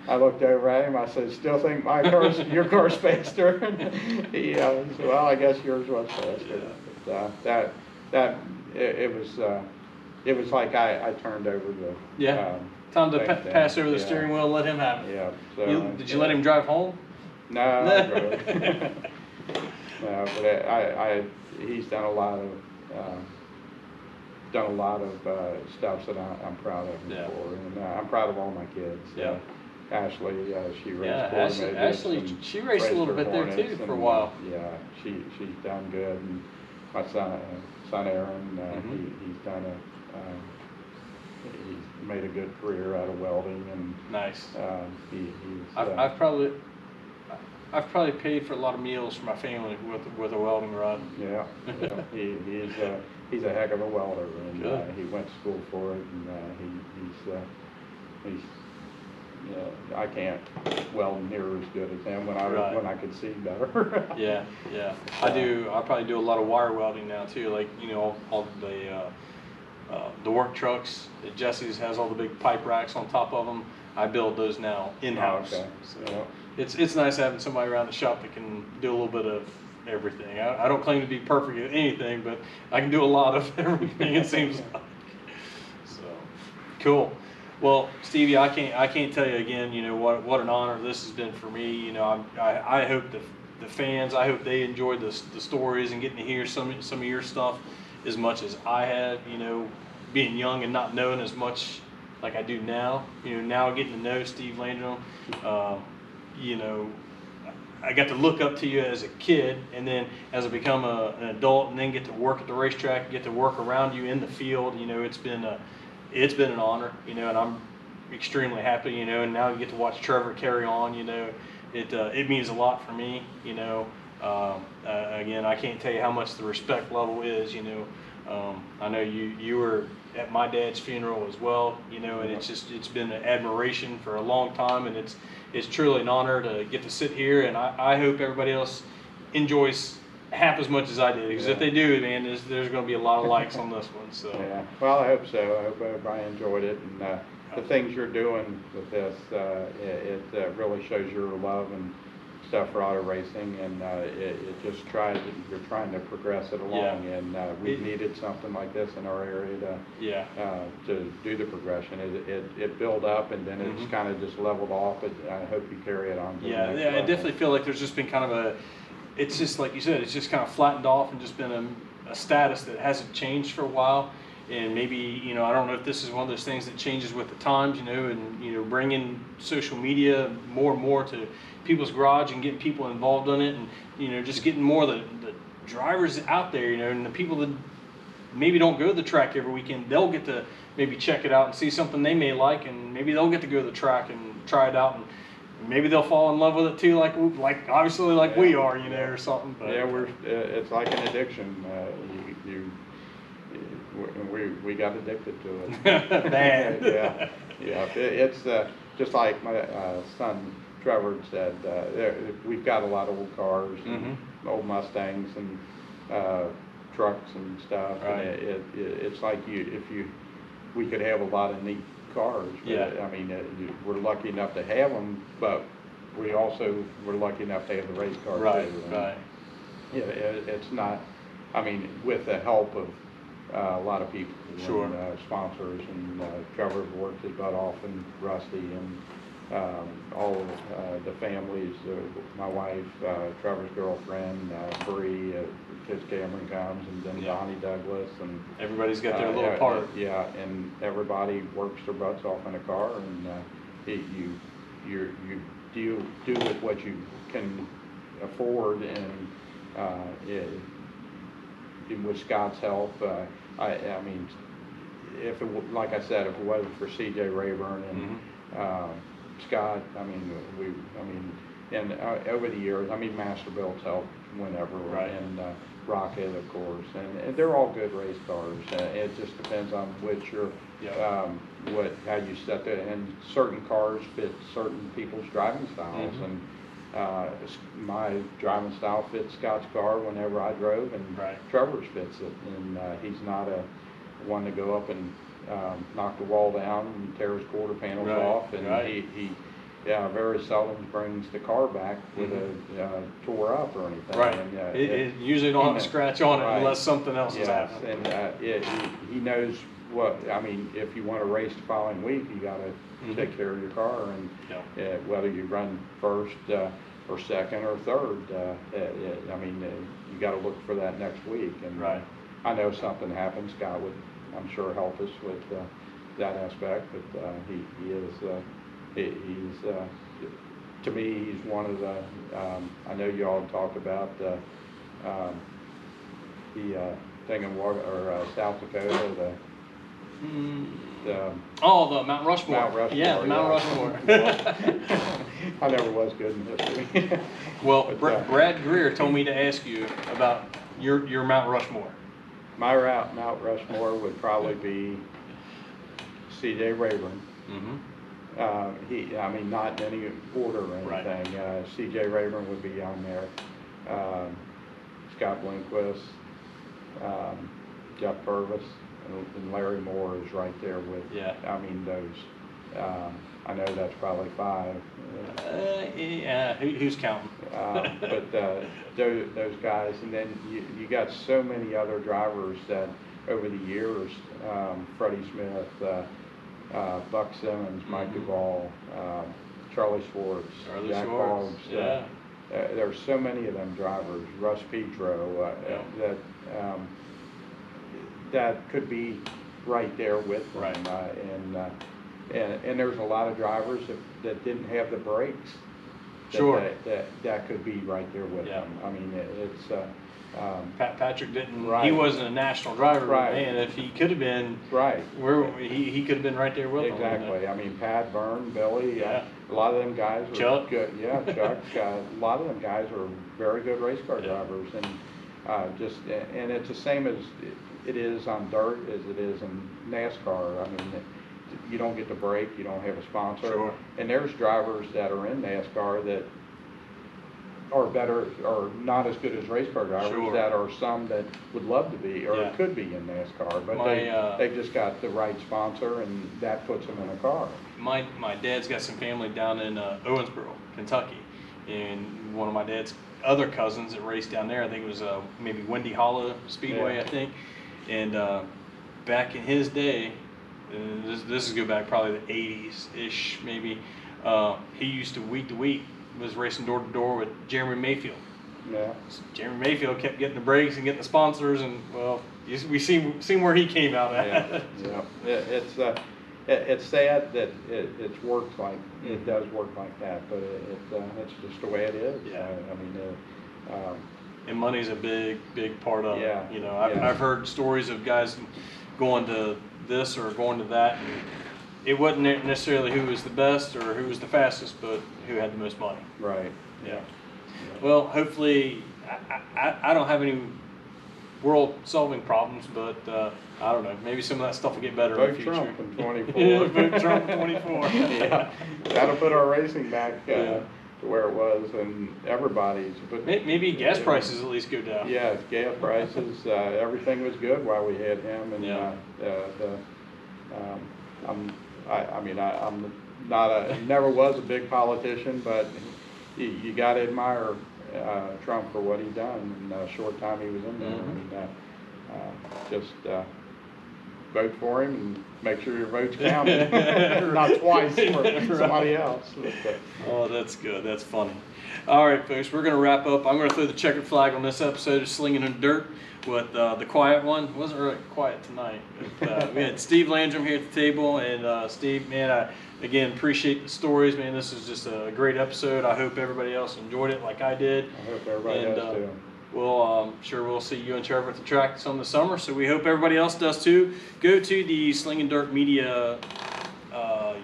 I looked over at him. I said, still think my car's, your car's faster? He said, well, I guess yours was faster. But, it was like I turned over the
time to
thing
pass
down.
over the steering wheel and let him have it.
Yeah. So,
Did you let him drive home?
No, I drove. No, but he's done a lot of stuff that I'm proud of him for, and I'm proud of all my kids.
Yeah.
Ashley, she raced Ford
Ashley, she raced a little bit there too for a while.
Yeah, she's done good, and my son Aaron, he's done he's made a good career out of welding, and
nice.
He's
I've probably paid for a lot of meals for my family with a welding rod.
Yeah, he's a heck of a welder, and he went to school for it, and he's I can't weld near as good as him when I could see better.
Yeah. I probably do a lot of wire welding now too, like all the work trucks. Jesse's has all the big pipe racks on top of them. I build those now in-house.
Okay.
So it's nice having somebody around the shop that can do a little bit of everything. I don't claim to be perfect at anything, but I can do a lot of everything, it seems like. So cool. Well, Stevie, I can't tell you again, what an honor this has been for me. I hope the fans, I hope they enjoyed the stories and getting to hear some of your stuff as much as I have, being young and not knowing as much like I do now. Now getting to know Steve Landrum, I got to look up to you as a kid, and then as I become an adult, and then get to work at the racetrack, get to work around you in the field. It's been an honor, and I'm extremely happy, and now you get to watch Trevor carry on. It means a lot for me. Again, I can't tell you how much the respect level is. I know you were at my dad's funeral as well, and it's been an admiration for a long time, and it's truly an honor to get to sit here, and I hope everybody else enjoys half as much as I did, because if they do, man, there's going to be a lot of likes on this one. So
yeah, well, I hope so. I hope everybody enjoyed it, and the things you're doing with this, it really shows your love and stuff for auto racing, and it just you're trying to progress it along, and we needed something like this in our area to do the progression. It built up, and then it's kind of just leveled off. I hope you carry it on to the next level.
I definitely feel like there's just been kind of it's just like you said, it's just kind of flattened off and just been a status that hasn't changed for a while. And maybe, I don't know if this is one of those things that changes with the times, and, bringing social media more and more to people's garage and getting people involved in it, and, just getting more of the drivers out there, and the people that maybe don't go to the track every weekend, they'll get to maybe check it out and see something they may like, and maybe they'll get to go to the track and try it out, and maybe they'll fall in love with it too, like obviously we are, or something. But
it's like an addiction. We got addicted to it.
Bad.
Yeah. It's just like my son Trevor said. We've got a lot of old cars, and old Mustangs, and trucks and stuff.
Right.
And it's like we could have a lot of neat cars. But, I mean, we're lucky enough to have them, but we're lucky enough to have the race cars too.
Right.
Yeah, it's not. I mean, with the help of a lot of people, and, sponsors, and Trevor worked his butt off, and Rusty, and all of the families, my wife, Trevor's girlfriend, Bree, because Cameron comes, and then Donnie Douglas, and
everybody's got their little part.
Yeah, and everybody works their butts off in a car, and you do with what you can afford, and with Scott's help. I mean, like I said, if it wasn't for C.J. Rayburn and Scott, and over the years, Masterbuilt's helped whenever, and Rocket, of course, and they're all good race cars. It just depends on which how you set it, and certain cars fit certain people's driving styles, and my driving style fits Scott's car whenever I drove, and
Right.
Trevor's fits it. And he's not one to go up and knock the wall down and tear his quarter panels
Right.
off. And
Right.
he very seldom brings the car back with a tore up or anything.
Right.
And,
It usually don't have a scratch on it
right.
unless something else has
Yes,
happened.
and he knows what, I mean, if you want to race the following week, you got to take care of your car, and whether you run first or second or third, I mean, you got to look for that next week. And
Right.
I know something happens. Scott would, I'm sure, help us with that aspect, but he's to me, he's one of the, I know you all talked about the thing in South Dakota, the
Mount Rushmore.
Mount Rushmore.
Yeah, the Mount Rushmore.
I never was good in history.
Well,
But,
Brad Greer told me to ask you about your Mount Rushmore.
my Mount Rushmore would probably be C.J. Rayburn. I mean, not in any order or anything.
Right.
C.J. Rayburn would be on there. Scott Bloomquist, Jeff Purvis, and Larry Moore is right there with.
Yeah.
I mean, those. I know that's probably 5.
Yeah. Who's counting?
But those guys, and then you got so many other drivers that over the years, Freddie Smith, Buck Simmons, Mike Duvall, Charlie Schwartz, Jack Boggs.
Yeah.
There's so many of them drivers, Russ Petro, that could be right there with them.
Right.
And there's a lot of drivers that didn't have the brakes.
Sure.
That could be right there with them. I mean, it's.
Patrick didn't.
Right.
He wasn't a national driver,
Right.
man. If he could have been,
Right.
he could have been right there with them.
Exactly. I mean, Pat, Byrne, Billy,
Yeah.
a lot of them guys were
Chuck.
good. Yeah, Chuck. A lot of them guys were very good race car drivers, and and it's the same as it is on dirt as it is in NASCAR. I mean, you don't get the break, you don't have a sponsor,
Sure.
and there's drivers that are in NASCAR that are better or not as good as race car drivers.
Sure.
That are some that would love to be or
Yeah.
could be in NASCAR, but
My,
they've just got the right sponsor, and that puts them in a car.
My dad's got some family down in Owensboro, Kentucky, and one of my dad's other cousins that raced down there, I think it was maybe Windy Hollow Speedway,
Yeah.
I think, and back in his day, and this is go back probably the 80s-ish maybe, he used to week was racing door to door with Jeremy Mayfield.
Yeah.
Jeremy Mayfield kept getting the breaks and getting the sponsors, and well, we seen where he came out at.
Yeah. It's sad that it's worked like it does work like that, but it's just the way it is.
Yeah.
I mean,
And money's a big part of
Yeah.
it. You know, I've heard stories of guys going to this or going to that, and it wasn't necessarily who was the best or who was the fastest, but who had the most money.
right.
Yeah. Well, hopefully, I don't have any world-solving problems, but I don't know. Maybe some of that stuff will get better in the
Vote
future.
Trump in 24.
Vote Trump in 24.
Yeah. That'll put our racing back to where it was, and everybody's. But
Maybe gas prices at least go down.
yeah, gas prices. Everything was good while we had him, and I'm not never was a big politician, but you got to admire Trump for what he done in the short time he was in there. Just vote for him and make sure your vote's counted, not twice for somebody else.
Oh, that's good. That's funny. All right, folks, we're going to wrap up. I'm going to throw the checkered flag on this episode of Slingin' in the Dirt with the quiet one. It wasn't really quiet tonight. But, we had Steve Landrum here at the table, and Steve, man, I again appreciate the stories, man. This is just a great episode. I hope everybody else enjoyed it like I did.
I hope everybody does too.
We'll sure we'll see you and Trevor at the track some of the summer. So we hope everybody else does too. Go to the Slingin' Dirt Media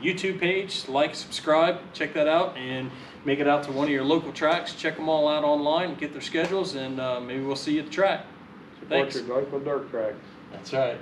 YouTube page, like, subscribe, check that out, and make it out to one of your local tracks. Check them all out online, get their schedules, and maybe we'll see you at the track.
Support
Thanks.
your local dirt tracks.
That's right.